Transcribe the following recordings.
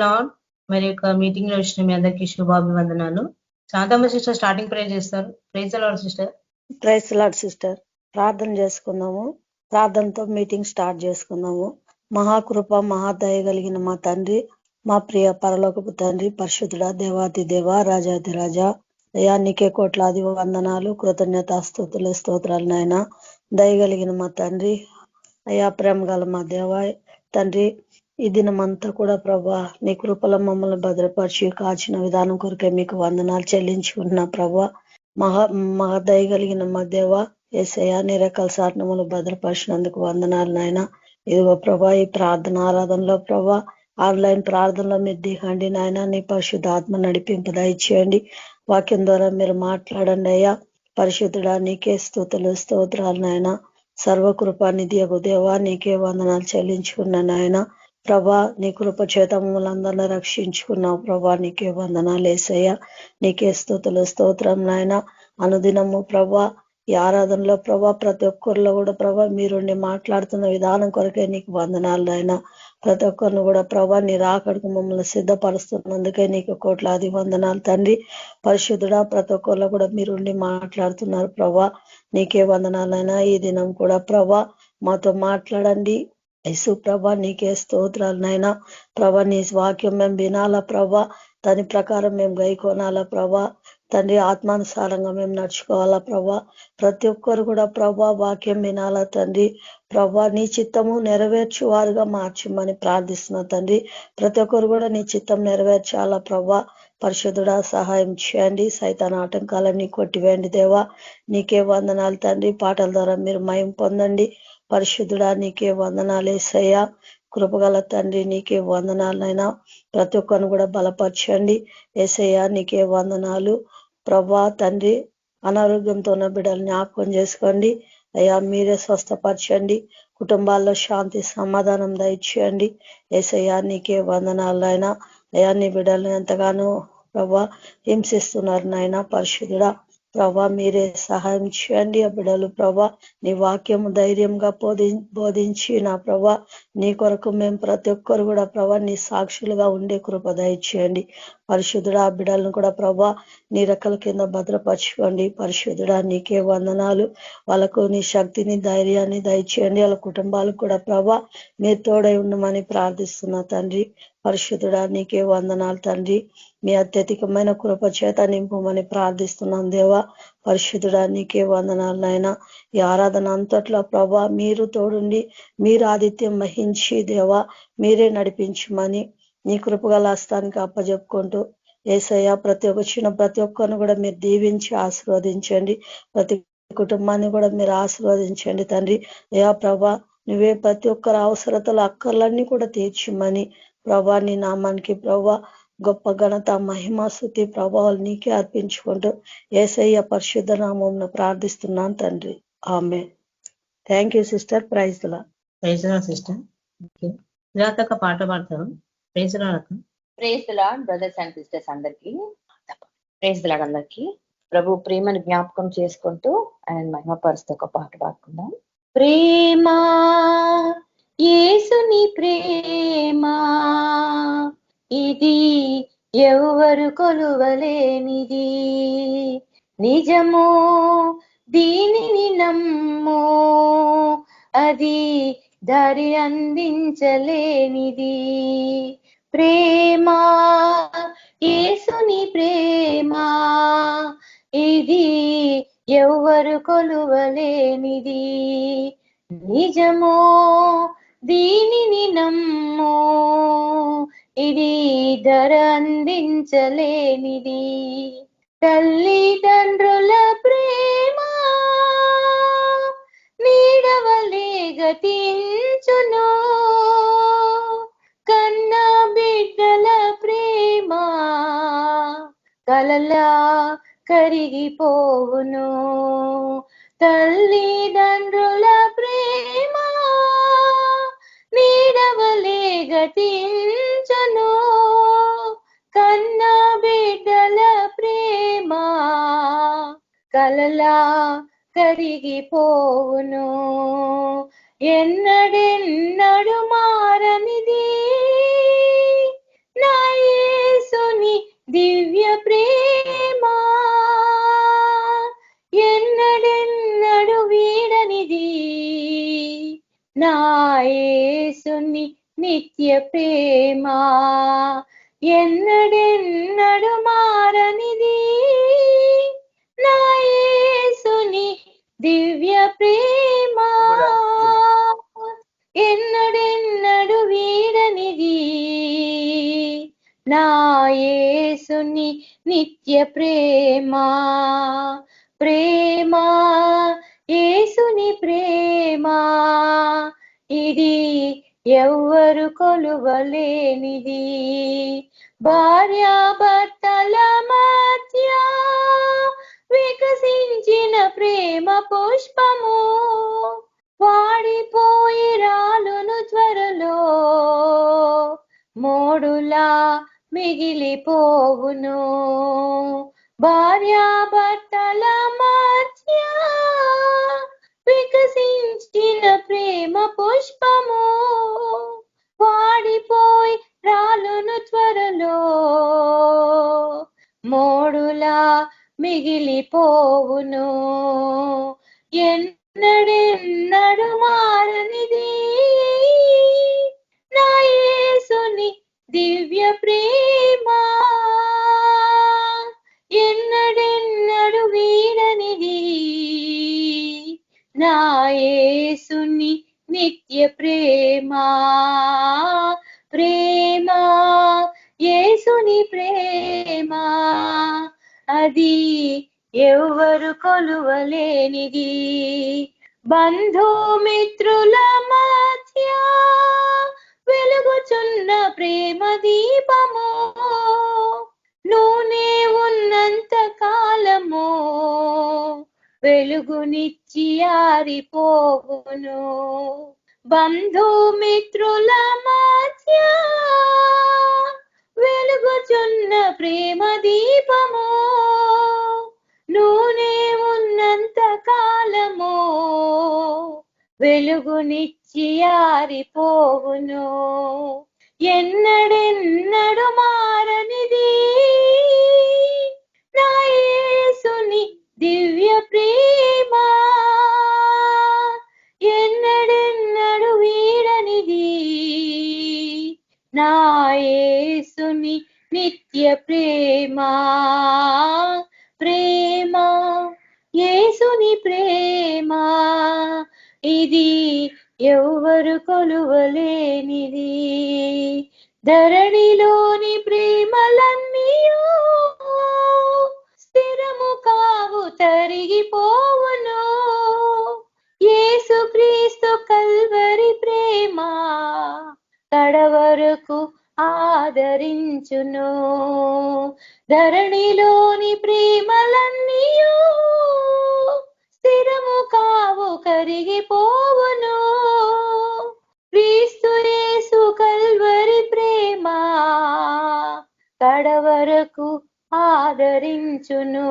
Lord. మరి యొక్క meeting లో వచ్చిన మీ అందరికీ శుభాభివందనాలు. శాంతమ్మ సిస్టర్ స్టార్టింగ్ ప్రేయర్ చేస్తారు. Praise the Lord sister. Praise the Lord sister. ప్రార్థన చేసుకుందాము. ప్రార్థనతో మీటింగ్ స్టార్ట్ చేసుకుందాము. మహాకృప మహాదయ కలిగిన మా తండ్రి, మా ప్రియ పరలోకపు తండ్రి, పరిశుద్ధుడా, దేవాతి దేవ, రాజాది రాజా, అయ్యా నీకే కోట్లాది వందనాలు, కృతజ్ఞత స్తుతులు స్తోత్రాలు నాయన. దయగలిగిన మా తండ్రి, అయ్యా ప్రేమ గల మా దేవ తండ్రి, ఈ దినమంతా కూడా ప్రభా నీ కృపలో మమ్మల్ని భద్రపరిచి కాచిన విధానం కొరకే మీకు వందనాలు చెల్లించుకుంటున్నా ప్రభా. మహా దయగలిగిన మా దేవ యేసయ్యా నీ రకాల సాధనములు భద్రపరిచినందుకు వందనాలు నాయన. ఇదిగో ప్రభా ఈ ప్రార్థన ఆరాధనలో ప్రభా ఆన్లైన్ ప్రార్థనలో మీరు దిగండి నాయన. నీ పరిశుద్ధ ఆత్మ నడిపింపు దయచేయండి. వాక్యం ద్వారా మీరు మాట్లాడండి అయ్యా. పరిశుద్ధుడా నీకే స్తుతులు స్తోత్రాలు నాయన. సర్వకృపానిధి యగు దేవా నీకే వందనాలు చెల్లించుకున్నా నాయన. ప్రభా నీ కృప చేత మమ్మల్ని రక్షించుకున్నావు ప్రభా, నీకే వందనాలు యేసయ్యా. నీకే స్తుతులు స్తోత్రం నాయన. అనుదినము ప్రభా ఈ ఆరాధనలో ప్రభా ప్రతి ఒక్కరిలో కూడా ప్రభా మీరుండి మాట్లాడుతున్న విధానం కొరకే నీకు వందనాలు నాయన. ప్రతి ఒక్కరిని కూడా ప్రభా నీ రాకడకు మమ్మల్ని సిద్ధపరుస్తున్నందుకే నీకు కోట్లాది వందనాలు తండ్రి. పరిశుద్ధుడా ప్రతి ఒక్కరిలో కూడా మీరుండి మాట్లాడుతున్నారు ప్రభా, నీకే వందనాలైనా. ఈ దినం కూడా ప్రభా మాతో మాట్లాడండి యేసు ప్రభా, నీకే స్తోత్రాలు నాయనా. ప్రభా నీ వాక్యం మేము వినాలా ప్రభా, దాని ప్రకారం మేము గైకోనాలా ప్రభా. తండ్రి ఆత్మానుసారంగా మేము నడుచుకోవాలా ప్రభా. ప్రతి ఒక్కరు కూడా ప్రభా వాక్యం వినాలా తండ్రి. ప్రభా నీ చిత్తము నెరవేర్చు వారుగా మార్చమని ప్రార్థిస్తున్నా తండ్రి. ప్రతి ఒక్కరు కూడా నీ చిత్తం నెరవేర్చాలా ప్రభా. పరిశుద్ధుడా సహాయం చేయండి. సైతాన్ ఆటంకాలన్నీ కొట్టివేయండి దేవా. నీకే వందనాలు తండ్రి. పాటల ద్వారా మీరు మయం పొందండి. పరిశుద్ధుడా నీకే వందనాలు యేసయ్యా. కృపగల తండ్రి నీకే వందనాలైనా. ప్రతి ఒక్కరిని కూడా బలపరచండి యేసయ్యా. నీకే వందనాలు ప్రభా తండ్రి. అనారోగ్యంతో ఉన్న బిడ్డలు జ్ఞాపకం చేసుకోండి అయ్యా. మీరే స్వస్థపరచండి. కుటుంబాల్లో శాంతి సమాధానం దయచేయండి యేసయ్యా. నీకే వందనాలైనా. అయ్యా నీ బిడ్డలను ఎంతగానో ప్రభా హింసిస్తున్నారు నాయన. పరిశుద్ధుడా ప్రభా మీరే సహాయం చేయండి. ఆ బిడ్డలు ప్రభా నీ వాక్యము ధైర్యంగా బోధించి నా ప్రభా నీ కొరకు మేము ప్రతి ఒక్కరు కూడా ప్రభా నీ సాక్షులుగా ఉండే కృప దయచేయండి. పరిశుద్ధుడా ఆ బిడ్డలను కూడా ప్రభా నీ రెక్కల కింద భద్రపరచుకోండి. పరిశుద్ధుడా నీకే వందనాలు. వాళ్ళకు నీ శక్తిని ధైర్యాన్ని దయచేయండి. వాళ్ళ కుటుంబాలకు కూడా ప్రభా మీరు తోడై ఉండమని ప్రార్థిస్తున్నా తండ్రి. పరిశుద్ధుడా నీకే వందనాలు తండ్రి. మీ అత్యధికమైన కృప చేత నింపమని ప్రార్థిస్తున్నాం దేవా. పరిశుద్ధుడా నీకే వందనాలు నాయన. ఈ ఆరాధన అంతట్లో ప్రభా మీరు తోడుండి మీరు ఆతిథ్యం వహించి దేవా మీరే నడిపించమని నీ కృపగల హస్తానికి అప్పచెప్పుకుంటూ యేసయ్య ప్రతి ఒక్కరిని కూడా మీరు దీవించి ఆశీర్వదించండి. ప్రతి కుటుంబాన్ని కూడా మీరు ఆశీర్వదించండి తండ్రి. అయ్యా ప్రభా నువ్వే ప్రతి ఒక్కరి అవసరతలు అక్కర్లన్నీ కూడా తీర్చమని ప్రభా నీ నామానికి ప్రభా గొప్ప ఘనత మహిమ స్తుతి ప్రభావాలు నీకే అర్పించుకుంటూ యేసయ్య పరిశుద్ధ నామం ప్రార్థిస్తున్నాను తండ్రి. Amen. Thank you sister. Praise the Lord. Praise the Lord sister. Okay, ఒక పాట పాడతారు. Praise the Lord. Praise the Lord brothers and sisters అందరికీ. ప్రైజ్ ది లార్డ్ అందరికీ. ప్రభు ప్రేమను జ్ఞాపకం చేసుకుంటూ ఆయన మహిమపరుస్తూ ఒక పాట పాడుకుందాం. ప్రేమా యేసుని ప్రేమా ఇది ఎవ్వరు కొలువలేనిది, నిజము దీనిని నమ్ము, అది దారి అందించలేనిది. ప్రేమా యేసుని ప్రేమా ఇది ఎవ్వరు కొలువలేనిది, నిజము దీనిని నమ్ము, ఇది ధర అందించలేనిది. తల్లిదండ్రుల ప్రేమ నీడవలే గతించును, కన్న బిడ్డల ప్రేమ కలలా కరిగిపోవును. తల్లిదండ్రుల ప్రేమ నీడవలే గతించును, కన్న బిడ్డల ప్రేమ కలలా కరిగిపోవును. ఎన్నడెన్నడు మారనిది నా యేసుని నిత్య ప్రేమ ఎన్నడెన్నడు మారనిది, నా యేసుని దివ్య ప్రేమ ఎన్నడెన్నడు వీడనిది, నా యేసుని నిత్య ప్రేమ. ప్రేమ యేసుని ప్రేమ ఇది ఎవ్వరు కొలువలేనిది, భార్యాభర్తల మధ్య వికసించిన ప్రేమ పుష్పము వాడిపోయి రాలును త్వరలో, మోడులా మిగిలిపోవును. భార్యాభర్తల మధ్య వికసించిన ప్రేమ పుష్పము వాడిపోయి రాలును త్వరలో, మోడులా మిగిలిపోవును. ఎన్నడెన్నడు మారనిది, నా యేసుని దివ్య ప్రేమ ఎన్నడెన్నడు వీడనిది, నా యేసుని నిత్య ప్రేమ. ప్రేమ యేసుని ప్రేమ అది ఎవ్వరు కొలువలేనిది, బంధుమిత్రుల మధ్య వెలుగుచున్న ప్రేమ దీపము నూనె ఉన్నంత కాలము వెలుగునిచ్చి ఆరిపోవును. బంధుమిత్రుల మధ్య వెలుగుచున్న ప్రేమ దీపము నూనె ఉన్నంత కాలము వెలుగునిచ్చి ఆరిపోవును. ఎన్నడెన్నడు మారనిది, నా యేసుని దివ్య ప్రేమ ఎన్నడెన్నడు వీడనిది, నా యేసుని నిత్య ప్రేమ. ప్రేమ యేసుని ప్రేమ ఇది ఎవ్వరు కొలువలేనిది, ధరణిలోని ప్రేమలన్నీయు స్థిరము కావు తరిగిపోవును. యేసుక్రీస్తు కల్వరి ప్రేమ కడవరకు ఆదరించును. ధరణిలోని ప్రేమలన్నీయు స్థిరము కావు కరిగిపోవును. క్రీస్తు యేసు కల్వరి ప్రేమ కడవరకు ఆదరించును.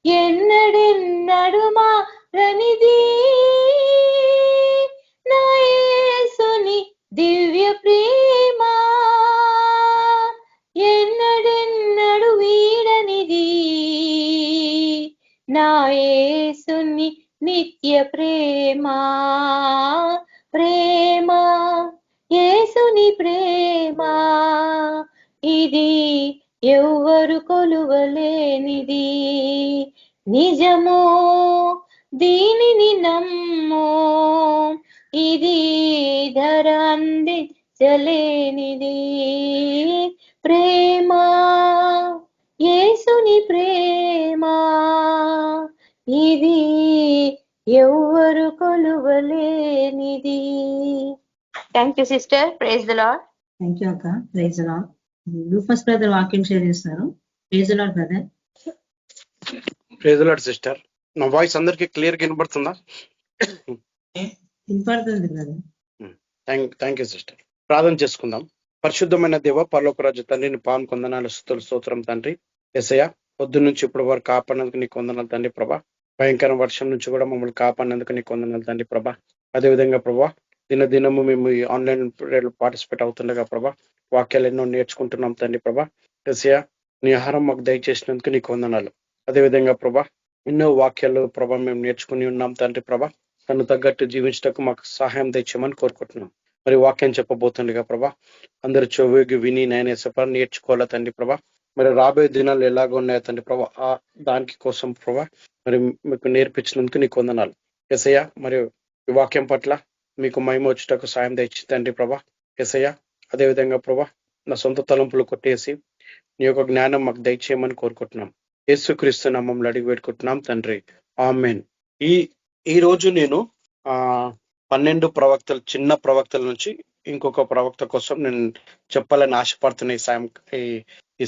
ఎన్నడెన్నడు మారనిది, నా యేసుని దివ్య ప్రేమ ఎన్నడెన్నడు వీడనిది, నా యేసుని నిత్య ప్రేమ. ప్రేమ యేసుని ప్రేమ ఇది ఎవ్వరు కొలువలేనిది, నిజము దీనిని నమ్ము ఇది ధర అందించలేనిది. ప్రేమ యేసుని ప్రేమ ఇది ఎవ్వరు కొలువలేనిది. Thank you sister. Praise the Lord. Thank you అక్క. Praise the Lord. లూఫస్ బ్రదర్ వాక్యం షేర్ చేస్తారు. Praise the Lord brother. Praise the Lord sister. నా వాయిస్ అందరికి క్లియర్ గా వినబడుతుందా? వినపడుతుంది బ్రదర్. Thank you sister. ప్రార్థన చేసుకుందాం. పరిశుద్ధమైన దేవ, పరలోక రాజు తండ్రి, నీ పాము కొందనాలు, స్తుతులు, స్తోత్రం తండ్రి. యేసయ్య, పొద్దు నుంచి ఇప్పుడు వరకు కాపాడినందుకు నీకు వందనాలు తండ్రి ప్రభా. భయంకర వర్షం నుంచి కూడా మమ్మల్ని కాపాడినందుకు నీకు వందనాలు తండ్రి ప్రభా. అదేవిధంగా ప్రభా, దినదినము మేము ఈ ఆన్లైన్ పార్టిసిపేట్ అవుతుండగా ప్రభా, వాక్యాలు ఎన్నో నేర్చుకుంటున్నాం తండ్రి ప్రభా. యేసయ్య, నీ ఆహారం మాకు దయచేసినందుకు నీకు వందనాలు. అదేవిధంగా ప్రభా, ఎన్నో వాక్యాలు ప్రభా మేము నేర్చుకుని ఉన్నాం తండ్రి ప్రభా. తను తగ్గట్టు జీవించటకు మాకు సహాయం తెచ్చామని కోరుకుంటున్నాం. మరి వాక్యం చెప్పబోతుండగా ప్రభా అందరూ చెవికి విని నేను ఎసపని నేర్చుకోవాలా తండ్రి ప్రభా. మరి రాబోయే దినాలు ఎలాగ ఉన్నాయో తండ్రి ప్రభా, ఆ దానికి కోసం ప్రభా మరి మీకు నేర్పించినందుకు నీకు వందనాలు యేసయ్య. మరియు ఈ వాక్యం పట్ల మీకు మహిమ వచ్చేటకు సాయం తెచ్చి తండ్రి ప్రభా యేసయ్య. అదేవిధంగా ప్రభా నా సొంత తలంపులు కొట్టేసి నీ యొక్క జ్ఞానం మాకు దయచేయమని కోరుకుంటున్నాం. యేసుక్రీస్తు నామములో అడిగి పెట్టుకుంటున్నాం తండ్రి, ఆమేన్. ఈ రోజు నేను 12 ప్రవక్తలు, చిన్న ప్రవక్తల నుంచి ఇంకొక ప్రవక్త కోసం నేను చెప్పాలని ఆశపడుతున్న ఈ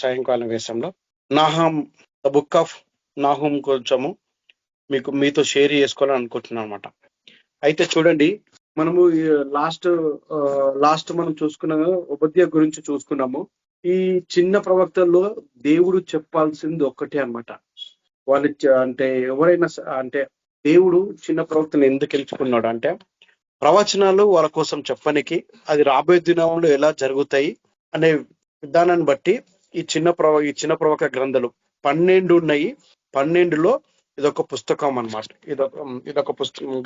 సాయంకాలం వేషంలో నాహం, ద బుక్ ఆఫ్ నాహూం కొంచెము మీతో షేర్ చేసుకోవాలని అనుకుంటున్నాను అనమాట. అయితే చూడండి, మనము లాస్ట్ మనం చూసుకున్న ఉపద్య గురించి చూసుకున్నాము. ఈ చిన్న ప్రవక్తల్లో దేవుడు చెప్పాల్సింది ఒక్కటే అన్నమాట. వాళ్ళు అంటే ఎవరైనా అంటే దేవుడు చిన్న ప్రవక్తను ఎందుకు ఎంచుకున్నాడు అంటే ప్రవచనాలు వాళ్ళ కోసం చెప్పనికి, అది రాబోయే దినంలో ఎలా జరుగుతాయి అనే విధానాన్ని బట్టి ఈ చిన్న ప్రవక్త గ్రంథాలు 12 ఉన్నాయి. 12లో ఇదొక పుస్తకం అన్నమాట. ఇదొక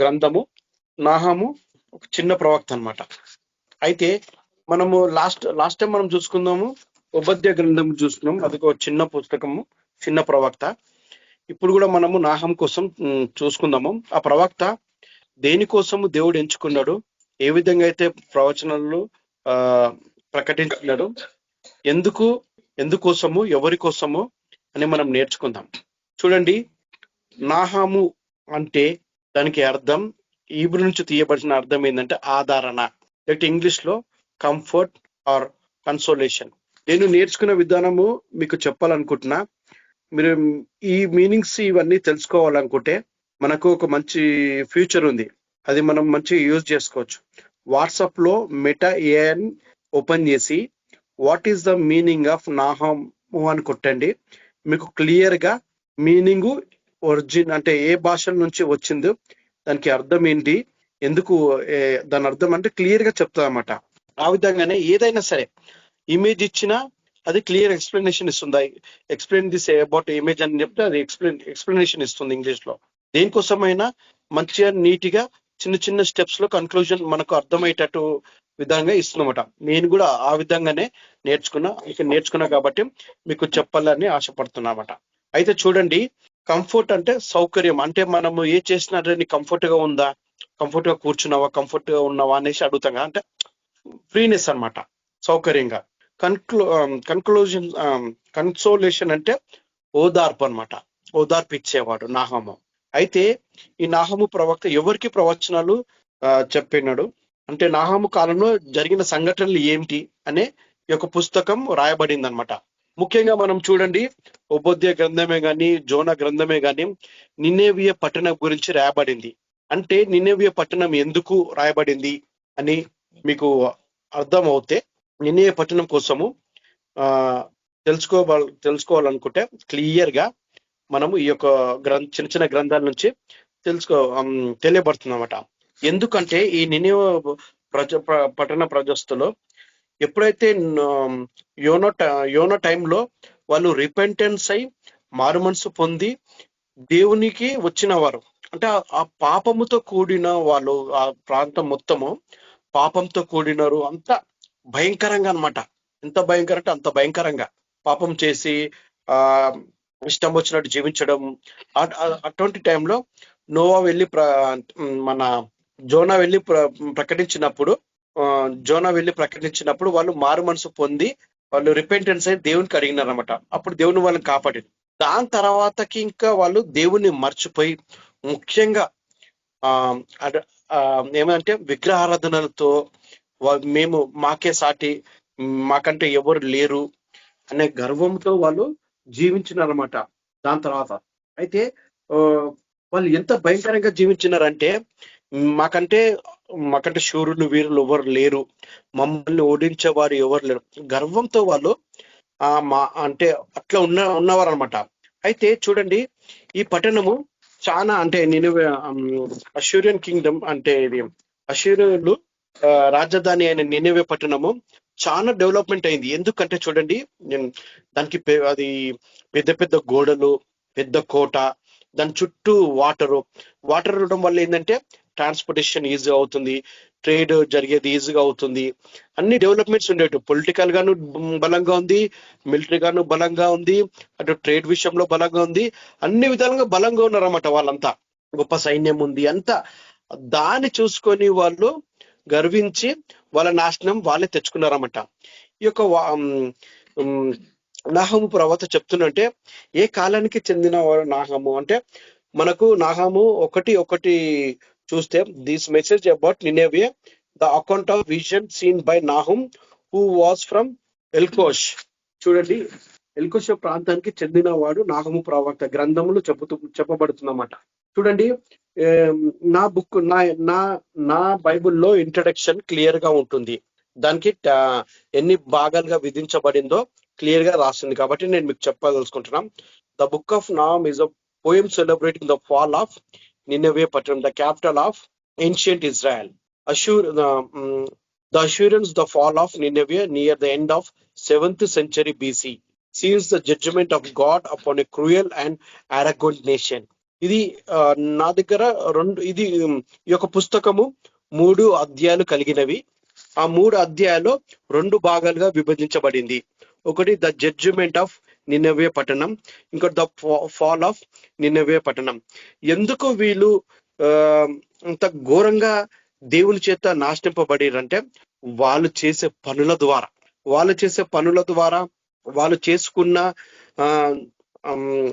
గ్రంథము. నాహాము ఒక చిన్న ప్రవక్త అన్నమాట. అయితే మనము లాస్ట్ టైం మనం చూసుకుందాము ఉపద్య గ్రంథం చూసుకున్నాం, అది ఒక చిన్న పుస్తకము, చిన్న ప్రవక్త. ఇప్పుడు కూడా మనము నాహం కోసం చూసుకుందాము. ఆ ప్రవక్త దేనికోసము దేవుడు ఎంచుకున్నాడు, ఏ విధంగా అయితే ప్రవచనాలు ప్రకటించుకున్నాడు, ఎందుకోసము, ఎవరి కోసము అని మనం నేర్చుకుందాం. చూడండి, నాహాము అంటే దానికి అర్థం, హీబ్రూ నుంచి తీయబడిన అర్థం ఏంటంటే ఆదరణ, లేకపోతే ఇంగ్లీష్ లో కంఫర్ట్ ఆర్ కన్సోలేషన్. నేను నేర్చుకున్న విధానము మీకు చెప్పాలనుకుంటున్నా. మీరు ఈ మీనింగ్స్ ఇవన్నీ తెలుసుకోవాలనుకుంటే మనకు ఒక మంచి ఫ్యూచర్ ఉంది, అది మనం మంచిగా యూజ్ చేసుకోవచ్చు. వాట్సాప్ లో మెటా ఏఐ ఓపెన్ చేసి what is the meaning of నాహాము అని కొట్టండి. మీకు క్లియర్ గా మీనింగ్, ఒరిజిన్ అంటే ఏ భాష నుంచి వచ్చిందో, దానికి అర్థం ఏంటి, ఎందుకు దాని అర్థం అంటే క్లియర్ గా చెప్తుంది అన్నమాట. ఆ విధంగానే ఏదైనా సరే ఇమేజ్ ఇచ్చినా అది క్లియర్ ఎక్స్ప్లెనేషన్ ఇస్తుంది. ఎక్స్ప్లెయిన్ దిస్ అబౌట్ ఇమేజ్ అని చెప్తే అది ఎక్స్ప్లెనేషన్ ఇస్తుంది ఇంగ్లీష్ లో. దేనికోసమైనా మంచిగా నీట్గా చిన్న స్టెప్స్ లో కన్క్లూజన్ మనకు అర్థమయ్యేటట్టు విధంగా ఇస్తుందన్నమాట. నేను కూడా ఆ విధంగానే నేర్చుకున్నా కాబట్టి మీకు చెప్పాలని ఆశపడుతున్నమాట. అయితే చూడండి, కంఫర్ట్ అంటే సౌకర్యం. అంటే మనము ఏ చేసినా నీ కంఫర్ట్ గా ఉందా, కంఫర్ట్ గా కూర్చున్నావా, కంఫర్ట్ గా అనేసి అడుగుతాం. అంటే ఫ్రీనెస్ అన్నమాట, సౌకర్యంగా. కన్సోలేషన్ అంటే ఓదార్పు అన్నమాట, ఓదార్పు ఇచ్చేవాడు నాహము. అయితే ఈ నాహము ప్రవక్త ఎవరికి ప్రవచనాలు చెప్పినాడు అంటే నాహము కాలంలో జరిగిన సంఘటనలు ఏమిటి అనే ఈ యొక్క పుస్తకం రాయబడింది అనమాట. ముఖ్యంగా మనం చూడండి, ఉపద్య గ్రంథమే గాని, జోనా గ్రంథమే గాని నినేవియ పట్టణం గురించి రాయబడింది. అంటే నినేవియ పట్టణం ఎందుకు రాయబడింది అని మీకు అర్థం అవుతే, నినేవియ పట్టణం కోసము తెలుసుకోవాలనుకుంటే క్లియర్ గా మనము ఈ యొక్క చిన్న గ్రంథాల నుంచి తెలియబడుతుంది అన్నమాట. ఎందుకంటే ఈ నినేవే పట్టణ ప్రజస్తులు ఎప్పుడైతే యోనా టైంలో వాళ్ళు రిపెంటెన్స్ అయి మారు మనసు పొంది దేవునికి వచ్చిన వారు, అంటే ఆ పాపముతో కూడిన వాళ్ళు, ఆ ప్రాంతం మొత్తము పాపంతో కూడినారు. అంత భయంకరంగా అన్నమాట. ఎంత భయంకరం అంటే అంత భయంకరంగా పాపం చేసి ఇష్టం వచ్చినట్టు జీవించడం. అటువంటి టైంలో నోవా వెళ్ళి మన జోనా వెళ్ళి ప్రకటించినప్పుడు వాళ్ళు మారు మనసు పొంది వాళ్ళు రిపెంటెన్స్ అయి దేవునికి అడిగినారు అనమాట. అప్పుడు దేవుని వాళ్ళని కాపాడింది. దాని తర్వాతకి ఇంకా వాళ్ళు దేవుని మర్చిపోయి ముఖ్యంగా ఏమంటే విగ్రహారాధనలతో మేము మాకే సాటి, మాకంటే ఎవరు లేరు అనే గర్వంతో వాళ్ళు జీవించినారన్నమాట. దాని తర్వాత అయితే వాళ్ళు ఎంత భయంకరంగా జీవించినారంటే మాకంటే శూరులు వీరులు ఎవరు లేరు, మమ్మల్ని ఓడించేవారు ఎవరు లేరు, గర్వంతో వాళ్ళు అంటే అట్లా ఉన్నవారు అనమాట. అయితే చూడండి, ఈ పట్టణము చాలా అంటే నినివే అష్యూరియన్ కింగ్డమ్, అంటే ఇది అష్యూరియన్లు రాజధాని అయిన నినివే పట్టణము చాలా డెవలప్మెంట్ అయింది. ఎందుకంటే చూడండి, దానికి అది పెద్ద గోడలు, పెద్ద కోట, దాని చుట్టూ వాటర్ ఉండడం వల్ల ఏంటంటే ట్రాన్స్పోర్టేషన్ ఈజీగా అవుతుంది, ట్రేడ్ జరిగేది ఈజీగా అవుతుంది, అన్ని డెవలప్మెంట్స్ ఉండేవి. పొలిటికల్ గాను బలంగా ఉంది, మిలిటరీ గాను బలంగా ఉంది, అటు ట్రేడ్ విషయంలో బలంగా ఉంది, అన్ని విధాలుగా బలంగా ఉన్నారన్నమాట. వాళ్ళంతా గొప్ప సైన్యం ఉంది అంతా. దాన్ని చూసుకొని వాళ్ళు గర్వించి వాళ్ళ నాశనం వాళ్ళే తెచ్చుకున్నారన్నమాట. ఈ యొక్క నాహము ప్రవక్త చెప్తున్నంటే ఏ కాలానికి చెందిన నాహము అంటే మనకు నాహము ఒకటి చూస్తే this message about Nineveh the account of vision seen by Nahum who was from Elkosh. చూడండి, ఎల్కోష్ ప్రాంతానికి చెందిన వాడు నాహము ప్రవక్త గ్రంథములు చెప్పబడుతుందన్నమాట. చూడండి, నా బుక్ నా బైబుల్లో ఇంట్రడక్షన్ క్లియర్ గా ఉంటుంది. దానికి ఎన్ని భాగాలుగా విధించబడిందో క్లియర్ గా రాస్తుంది. కాబట్టి నేను మీకు చెప్పదలుచుకుంటున్నాం. The book of Nahum is a poem celebrating the fall of Nineveh పట్టణం, the capital of ancient Israel. The assurance the fall of Nineveh near the end of 7th century BC seals the judgment of God upon a cruel and arrogant nation. ఇది నా దగ్గర ఇది ఈ యొక్క పుస్తకము 3 అధ్యాయాలు కలిగినవి. ఆ 3 అధ్యాయాలు 2 భాగాలుగా విభజించబడింది. ఒకటి ద జడ్జిమెంట్ ఆఫ్ నినెవే పట్టణం, ఇంకోటి ద ఫాల్ ఆఫ్ నినెవే పట్టణం. ఎందుకు వీళ్ళు అంత ఘోరంగా దేవుని చేత నాశింపబడిరంటే వాళ్ళు చేసే పనుల ద్వారా, వాళ్ళు చేసుకున్న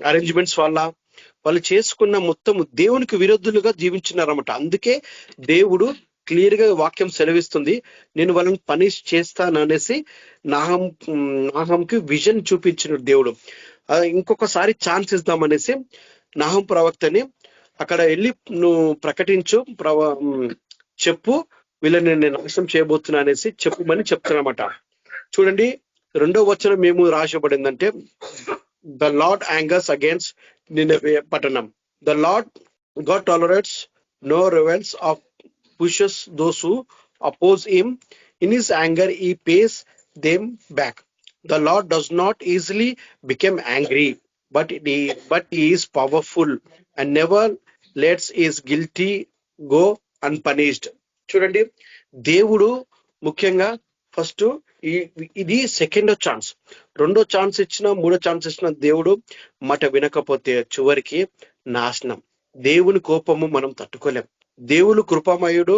అరేంజ్మెంట్స్ వల్ల, వాళ్ళు చేసుకున్న మొత్తం దేవునికి విరుద్ధులుగా జీవించినారన్నమాట. అందుకే దేవుడు క్లియర్ గా వాక్యం సెలవిస్తుంది, నేను వాళ్ళని పనిష్ చేస్తాను అనేసి నాహంకి విజన్ చూపించిన దేవుడు. ఇంకొకసారి ఛాన్స్ ఇద్దామనేసి నాహం ప్రవక్తని అక్కడ వెళ్ళి నువ్వు ప్రకటించు, చెప్పు, వీళ్ళని నేను నాశనం చేయబోతున్నా అనేసి చెప్పుమని చెప్తున్నమాట. చూడండి, 2వ వచనం మేము రాసబడిందంటే the Lord angers against Nineveh పట్టణం. The Lord God tolerates no rivals of pushes those who oppose him. In his anger he pays them back. The Lord does not easily become angry, but he is powerful and never lets his guilty go unpunished. చూడండి, దేవుడు ముఖ్యంగా first ఇది second chance, 2వ chance ఇచ్చిన, 3వ chance ఇచ్చిన దేవుడు మాట వినకపోతే చివరికి నాశనం. దేవుని కోపము మనం తట్టుకోలేం. దేవుడు కృపామయుడు,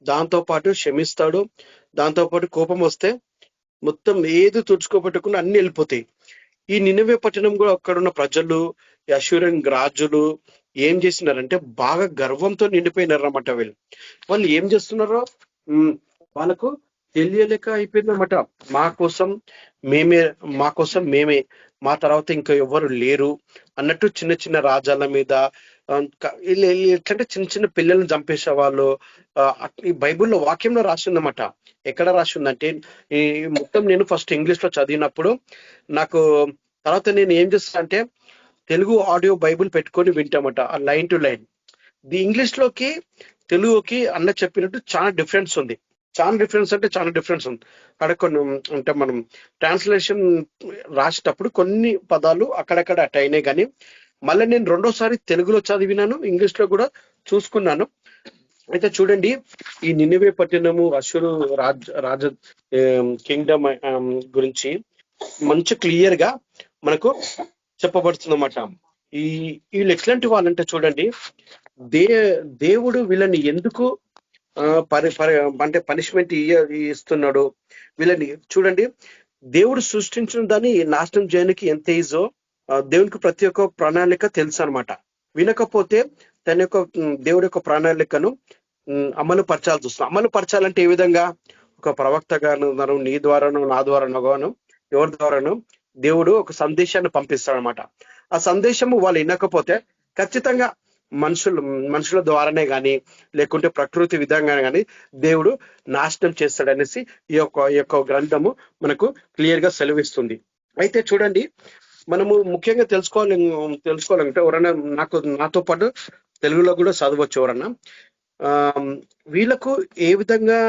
దాంతో పాటు క్షమిస్తాడు. దాంతో పాటు కోపం వస్తే మొత్తం ఏది తుడుచుకోబెట్టకుండా అన్ని వెళ్ళిపోతాయి. ఈ నినెవే పట్టణం కూడా అక్కడున్న ప్రజలు, అష్షూరియన్ రాజులు ఏం చేసినారంటే బాగా గర్వంతో నిండిపోయినారన్నమాట. వాళ్ళు ఏం చేస్తున్నారో వాళ్ళకు తెలియలేక అయిపోయిందన్నమాట. మా కోసం మేమే, మా తర్వాత ఇంకా ఎవరు లేరు అన్నట్టు చిన్న చిన్న రాజ్యాల మీద ఎట్లంటే చిన్న చిన్న పిల్లల్ని చంపేసే వాళ్ళు. ఈ బైబుల్లో వాక్యంలో రాసిందన్నమాట. ఎక్కడ రాసిందంటే, ఈ మొత్తం నేను ఫస్ట్ ఇంగ్లీష్ లో చదివినప్పుడు నాకు తర్వాత నేను ఏం చేస్తా అంటే తెలుగు ఆడియో బైబుల్ పెట్టుకొని వింటామట, లైన్ టు లైన్. ఇంగ్లీష్ లోకి తెలుగుకి అన్న చెప్పినట్టు చాలా డిఫరెన్స్ ఉంది. అక్కడ కొన్ని అంటే మనం ట్రాన్స్లేషన్ రాసేటప్పుడు కొన్ని పదాలు అక్కడక్కడ అట్ అయినాయి, కానీ మళ్ళీ నేను 2వసారి తెలుగులో చదివినాను, ఇంగ్లీష్ లో కూడా చూసుకున్నాను. అయితే చూడండి, ఈ నినెవే పట్టణము అష్షూరు రాజ కింగ్డమ్ గురించి మంచి క్లియర్ గా మనకు చెప్పబడుతుందన్నమాట. వీళ్ళు ఎట్లాంటి వాళ్ళంటే చూడండి, దేవుడు వీళ్ళని ఎందుకు అంటే పనిష్మెంట్ ఇస్తున్నాడు వీళ్ళని. చూడండి, దేవుడు సృష్టించిన దాన్ని నాశనం చేయడానికి ఎంత ఈజో దేవునికి ప్రతి ఒక్క ప్రణాళిక తెలుసు అనమాట. వినకపోతే దేవుడి యొక్క ప్రణాళికను అమలు పరచాల్సి వస్తుంది. అమలు పరచాలంటే ఏ విధంగా? ఒక ప్రవక్త గాను, నీ ద్వారాను, నా ద్వారాను గాను, ఎవరి ద్వారాను దేవుడు ఒక సందేశాన్ని పంపిస్తాడనమాట. ఆ సందేశము వాళ్ళు వినకపోతే ఖచ్చితంగా మనుషుల ద్వారానే కానీ లేకుంటే ప్రకృతి విధంగా కానీ దేవుడు నాశనం చేస్తాడనేసి ఈ యొక్క గ్రంథము మనకు క్లియర్ గా సెలవిస్తుంది. అయితే చూడండి, మనము ముఖ్యంగా తెలుసుకోవాలంటే ఎవరన్నా నాతో పాటు తెలుగులో కూడా చదవచ్చు. ఎవరన్నా వీళ్ళకు ఏ విధంగా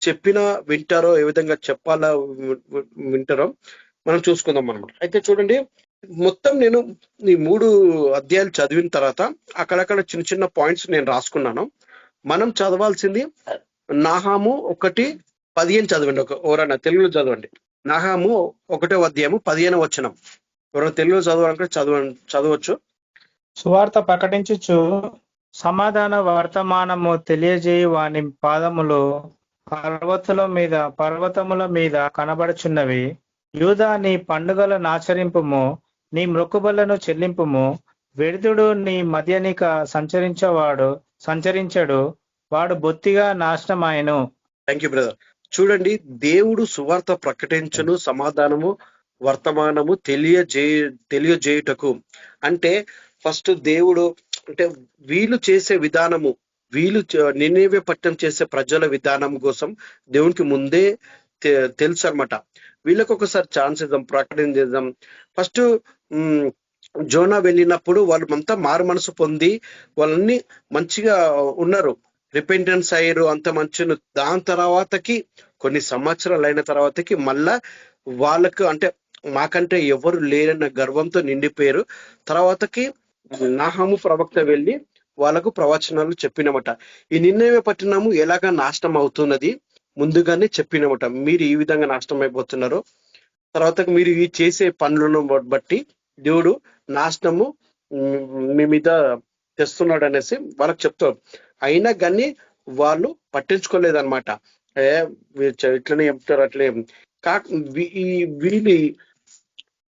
చెప్పినా వింటారో, ఏ విధంగా చెప్పాలా వింటారో మనం చూసుకుందాం అనమాట. అయితే చూడండి, మొత్తం నేను ఈ 3 అధ్యాయాలు చదివిన తర్వాత అక్కడక్కడ చిన్న చిన్న పాయింట్స్ నేను రాసుకున్నాను. మనం చదవాల్సింది నాహాము 1:15 చదవండి. ఎవరైనా తెలుగులో చదవండి. నాహాము 1వ అధ్యాయము 15వ వచనం. ఎవరైనా తెలుగులో చదవాలంటే చదవచ్చు. సువార్త ప్రకటించుచు సమాధాన వర్తమానము తెలియజేయు వాని పాదములు పర్వతముల మీద కనబడుచున్నవి. యూదా, నీ పండుగలను ఆచరింపుము, నీ మొక్కుబళ్లను చెల్లింపుము. వ్యర్థుడు నీ మధ్యనిక సంచరించడు, వాడు బొత్తిగా నాశనమాయను. Thank you brother. చూడండి, దేవుడు సువార్త ప్రకటించను సమాధానము వర్తమానము తెలియజేయుటకు అంటే ఫస్ట్ దేవుడు అంటే వీళ్ళు చేసే విధానము, వీళ్ళు నినేవే పట్టణం చేసే ప్రజల విధానం కోసం దేవునికి ముందే తెలుసు అనమాట. వీళ్ళకి ఒకసారి ఛాన్స్ ఇద్దాం, ప్రకటన చేద్దాం. ఫస్ట్ జోనా వెళ్ళినప్పుడు వాళ్ళు అంతా మారు మనసు పొంది వాళ్ళన్ని మంచిగా ఉన్నారు, రిపెంటెన్స్ అయ్యారు, అంత మంచి. దాని తర్వాతకి కొన్ని సంవత్సరాలు అయిన తర్వాతకి మళ్ళా వాళ్ళకు అంటే మాకంటే ఎవరు లేరన్న గర్వంతో నిండిపోయారు. తర్వాతకి నాహాము ప్రవక్త వెళ్ళి వాళ్ళకు ప్రవచనాలు చెప్పినమాట. ఈ నిన్నవే పట్టణము ఎలాగా నాశనం అవుతున్నది ముందుగానే చెప్పినమాట. మీరు ఈ విధంగా నాశనం అయిపోతున్నారు, తర్వాత మీరు ఈ చేసే పనులను బట్టి దేవుడు నాశనము మీ మీద తెస్తున్నాడు అనేసి వాళ్ళకి చెప్తారు. అయినా కానీ వాళ్ళు పట్టించుకోలేదన్నమాట. ఇట్లనే చెప్తారు అట్లే వీళ్ళు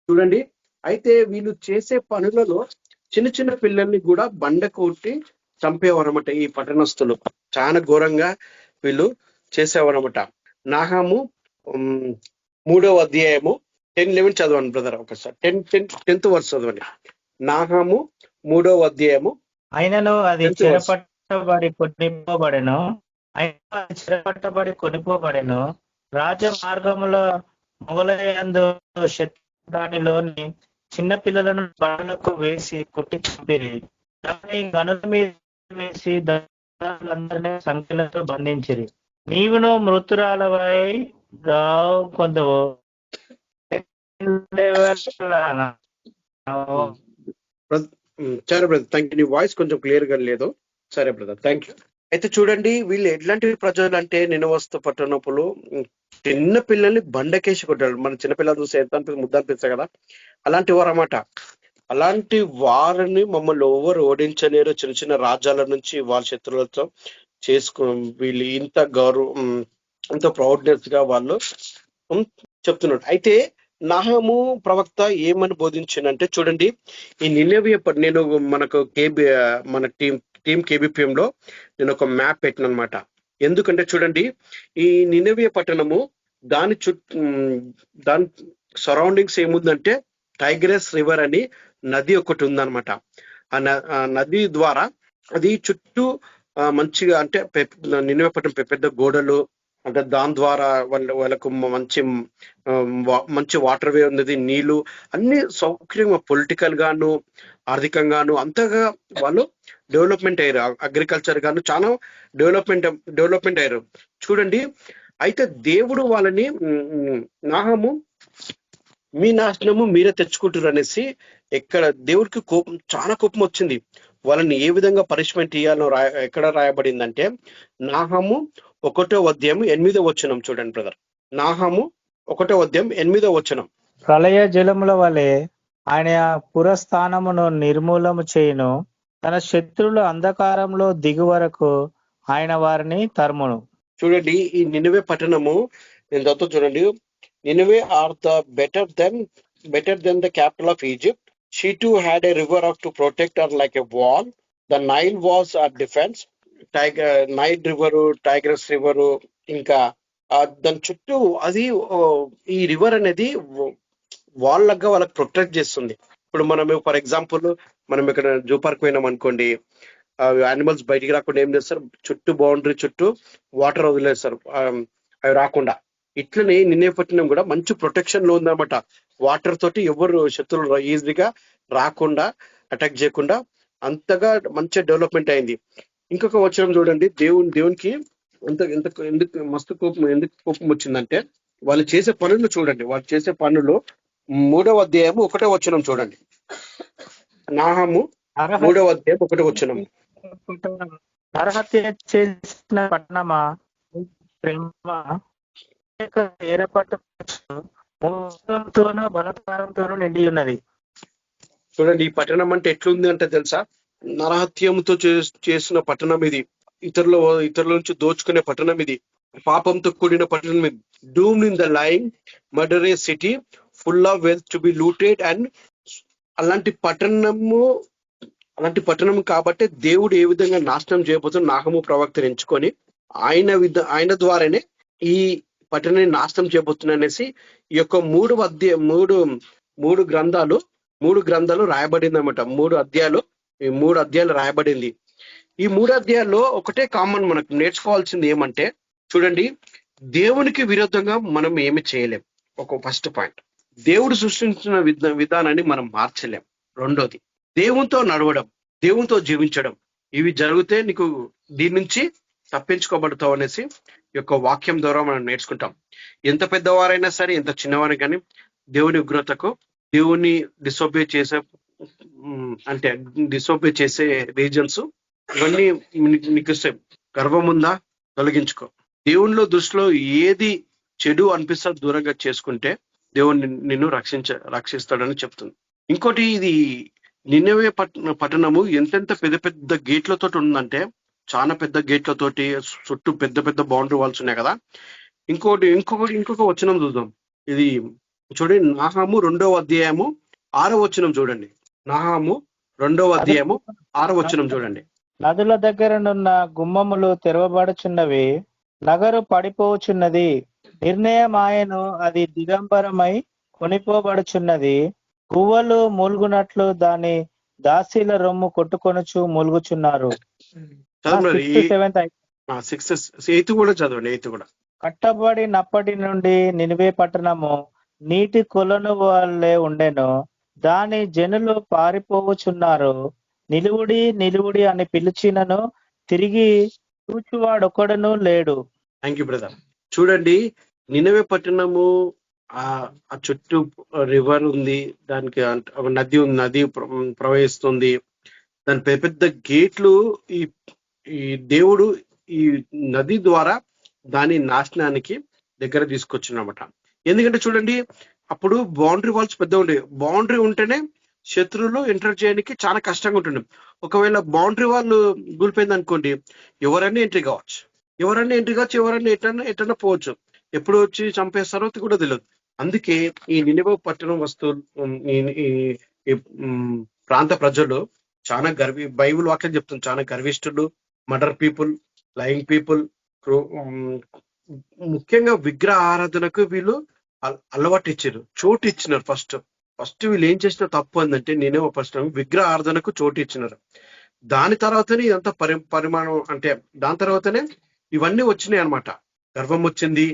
చూడండి. అయితే వీళ్ళు చేసే పనులలో చిన్న చిన్న పిల్లల్ని కూడా బండ కొట్టి చంపేవారన్నమాట. ఈ పట్టణస్తులు చాలా ఘోరంగా వీళ్ళు చేసేవారన్నమాట. నాహాము 3వ అధ్యాయము 10-11 చదవండి బ్రదర్ ఒకసారి. 10th వర్స్ చదవండి. నాహాము 3వ అధ్యాయము. అయినను అది చెరపట్టబడి కొనిపోబడెను. రాజ్య మార్గముల మొగలయందు దానిలోని చిన్న పిల్లలను బండలకు వేసి కొట్టి చంపిరి. దాని గనుల మీద వేసి అందరినీ సంఖ్యలతో బంధించిరి. నీవును మృతురాలవై కొందవు. సరే బ్రదర్, థ్యాంక్ యూ. నీ వాయిస్ కొంచెం క్లియర్ గా లేదు. సరే బ్రదర్, థ్యాంక్ యూ. అయితే చూడండి, వీళ్ళు ఎట్లాంటి ప్రజలు అంటే నినవస్తు పట్టణపులు చిన్న పిల్లల్ని బండకేసి కొట్టాడు. మన చిన్నపిల్లలు చూసి ఎంత ముద్ద అనిపిస్తాయి కదా, అలాంటి వారు అన్నమాట. అలాంటి వారిని మమ్మల్ని ఎవరు ఓడించలేరు. చిన్న చిన్న రాజ్యాల నుంచి వాళ్ళ శత్రువులతో వీళ్ళు ఇంత గౌరవం, ఇంత ప్రౌడ్నెస్ గా వాళ్ళు చెప్తున్నాడు. అయితే నాహాము ప్రవక్త ఏమని బోధించిందంటే చూడండి, ఈ నినవే నేను మనకు మన టీం KBPM లో నేను ఒక మ్యాప్ పెట్టిన అనమాట. ఎందుకంటే చూడండి, ఈ నినవే పట్టణము దాని సరౌండింగ్స్ ఏముందంటే టైగ్రస్ రివర్ అని నది ఒకటి ఉందన్నమాట. ఆ నది ద్వారా అది చుట్టూ మంచిగా అంటే నినవే పట్టణం పెద్ద గోడలు, అంటే దాని ద్వారా వాళ్ళకు మంచి వాటర్ వే ఉన్నది, నీళ్లు అన్ని సౌకర్యంగా పొలిటికల్ గాను ఆర్థికంగాను అంతగా వాళ్ళు డెవలప్మెంట్ అయ్యారు. అగ్రికల్చర్ గాను చాలా డెవలప్మెంట్ అయ్యారు చూడండి. అయితే దేవుడు వాళ్ళని నాహాము మీ నాశనము మీరే తెచ్చుకుంటారు అనేసి ఎక్కడ దేవుడికి చాలా కోపం వచ్చింది. వాళ్ళని ఏ విధంగా పనిష్మెంట్ ఇవ్వాలో ఎక్కడ రాయబడిందంటే నాహాము 1వ అధ్యాయం 8వ వచనం చూడండి బ్రదర్. నాహాము 1వ అధ్యాయం 8వ వచనం. ప్రళయ జలముల వలె ఆయన పురస్థానమును నిర్మూలము చేయును, తన శత్రువుల అంధకారంలో దిగు వరకు ఆయన వారిని తరుమును. చూడండి, ఈ నినవే పట్టణము నేను చదువుతూ చూడండి. Nineveh are the better than the capital of Egypt. She too had a river to protect her like a wall. The Nile was a defense. Nile river, Tigris river, ఇంకా దాని చుట్టూ అది ఈ రివర్ అనేది వాళ్ళగా వాళ్ళకి ప్రొటెక్ట్ చేస్తుంది. ఇప్పుడు మనం ఫర్ ఎగ్జాంపుల్ మనం ఇక్కడ జూ పార్క్ పోయినాం అనుకోండి, యానిమల్స్ బయటికి రాకుండా ఏం చేస్తారు, చుట్టూ బౌండరీ చుట్టూ వాటర్ వదిలేస్తారు అవి రాకుండా. ఇట్లనే నిన్నే పట్టణం కూడా మంచి ప్రొటెక్షన్ లో ఉందన్నమాట. వాటర్ తోటి ఎవరు శత్రువులు ఈజీగా రాకుండా అటాక్ చేయకుండా అంతగా మంచి డెవలప్మెంట్ అయింది. ఇంకొక వచనం చూడండి, దేవునికి ఎందుకు మస్తు కోపం వచ్చిందంటే వాళ్ళు చేసే పనులు చూడండి. వాళ్ళు చేసే పనులు 3వ అధ్యాయము 1వ వచనం చూడండి. నాహాము 3వ అధ్యాయం 1వ వచనం. నరహత్య చేసిన పట్టణమా, ప్రేమ ఏర్పాటు మోసంతోనూ బలత్కారంతోనూ నిండి ఉన్నది. చూడండి, ఈ పట్టణం అంటే ఎట్లుంది అంటే తెలుసా? నరహత్యముతో చేసిన పట్టణం ఇది. ఇతరుల నుంచి దోచుకునే పట్టణం ఇది. పాపంతో కూడిన పట్టణం ఇది. Doomed in the line murderous city full of wealth to be looted. And అలాంటి పట్టణం కాబట్టి దేవుడు ఏ విధంగా నాశనం చేయబోతున్న నాహము ప్రవక్తను ఎంచుకొని ఆయన ద్వారానే ఈ పట్టణాన్ని నాశనం చేయబోతున్నా అనేసి ఈ యొక్క మూడు గ్రంథాలు రాయబడింది అనమాట. 3 అధ్యాయాలు రాయబడింది. ఈ 3 అధ్యాయాల్లో ఒకటే కామన్ మనకు నేర్చుకోవాల్సింది ఏమంటే, చూడండి, దేవునికి విరుద్ధంగా మనం ఏమి చేయలేం. ఫస్ట్ పాయింట్, దేవుడు సృష్టించిన విధానాన్ని మనం మార్చలేం. రెండోది, దేవునితో నడవడం, దేవునితో జీవించడం, ఇవి జరిగితే నీకు దీని నుంచి తప్పించుకోబడతావు అనేసి ఈ యొక్క వాక్యం ద్వారా మనం నేర్చుకుంటాం. ఎంత పెద్దవారైనా సరే, ఎంత చిన్నవారైనా కానీ దేవుని ఉగ్రతకు, దేవుని డిసోబే చేసే రీజన్స్ ఇవన్నీ నీకు గర్వం ఉందా, తొలగించుకో. దేవునిలో దృష్టిలో ఏది చెడు అనిపిస్తా దూరంగా చేసుకుంటే దేవుని నిన్ను రక్షిస్తాడని చెప్తుంది. ఇంకోటి, ఇది నినెవె పట్టణము ఎంతెంత పెద్ద పెద్ద గేట్లతో ఉందంటే, చాలా పెద్ద గేట్లతోటి, చుట్టూ పెద్ద పెద్ద బౌండరీ వాల్స్ ఉన్నాయి కదా. ఇంకొక వచనం చూద్దాం. ఇది చూడండి, నాహాము 2వ అధ్యాయము 6వ వచనం చూడండి. నాహాము 2వ అధ్యాయము 6వ వచనం చూడండి. నదుల దగ్గరనున్న గుమ్మములు తెరవబడుచున్నవి, నగరు పడిపోవచ్చున్నది, నిర్ణయమాయను అది దిగంబరమై కొనిపోబడుచున్నది, గువ్వలు మూల్గునట్లు దాని దాసీల రొమ్ము కొట్టుకొనుచు మూల్గుచున్నారు. 8th కూడా చదవండి. 8th కూడా. కట్టబడినప్పటి నుండి నినివే పట్టణము నీటి కొలను వల్లే ఉండెను, దాని జనులు పారిపోవచ్చున్నారు, నిలువుడి అని పిలిచినను తిరిగి చూచువాడొక్కడును లేడు. Thank you brother. చూడండి, నినెవె పట్టణము ఆ చుట్టూ రివర్ ఉంది, దానికి ఒక నది ప్రవహిస్తుంది, దాని పెద్ద పెద్ద గేట్లు. ఈ దేవుడు ఈ నది ద్వారా దాని నాశనానికి దగ్గర తీసుకొచ్చినమాట. ఎందుకంటే చూడండి, అప్పుడు బౌండరీ వాల్స్ పెద్ద ఉండే. బౌండరీ ఉంటేనే శత్రువులు ఎంటర్ చేయడానికి చాలా కష్టంగా ఉంటుండే. ఒకవేళ బౌండరీ వాళ్ళు కూలిపోయింది అనుకోండి, ఎవరైనా ఎంట్రీ కావచ్చు, ఎటన్నా పోవచ్చు. ఎప్పుడు వచ్చి చంపేస్తారో కూడా తెలియదు. అందుకే ఈ నినెవె పట్టణం ఈ ప్రాంత ప్రజలు చాలా బైబిల్ వాక్యం చెప్తుంది, చాలా గర్విష్ఠులు, మర్డర్ పీపుల్, లయింగ్ పీపుల్, ముఖ్యంగా విగ్రహ ఆరాధనకు వీళ్ళు అలవాటు ఇచ్చారు, చోటు ఇచ్చినారు. ఫస్ట్ వీళ్ళు ఏం చేసిన తప్పు అందంటే, నినెవె పట్టణం విగ్రహ ఆరాధనకు చోటు ఇచ్చినారు. దాని తర్వాతనే ఇదంతా పరిమాణం, అంటే దాని తర్వాతనే ఇవన్నీ వచ్చినాయి అనమాట. గర్వం వచ్చింది,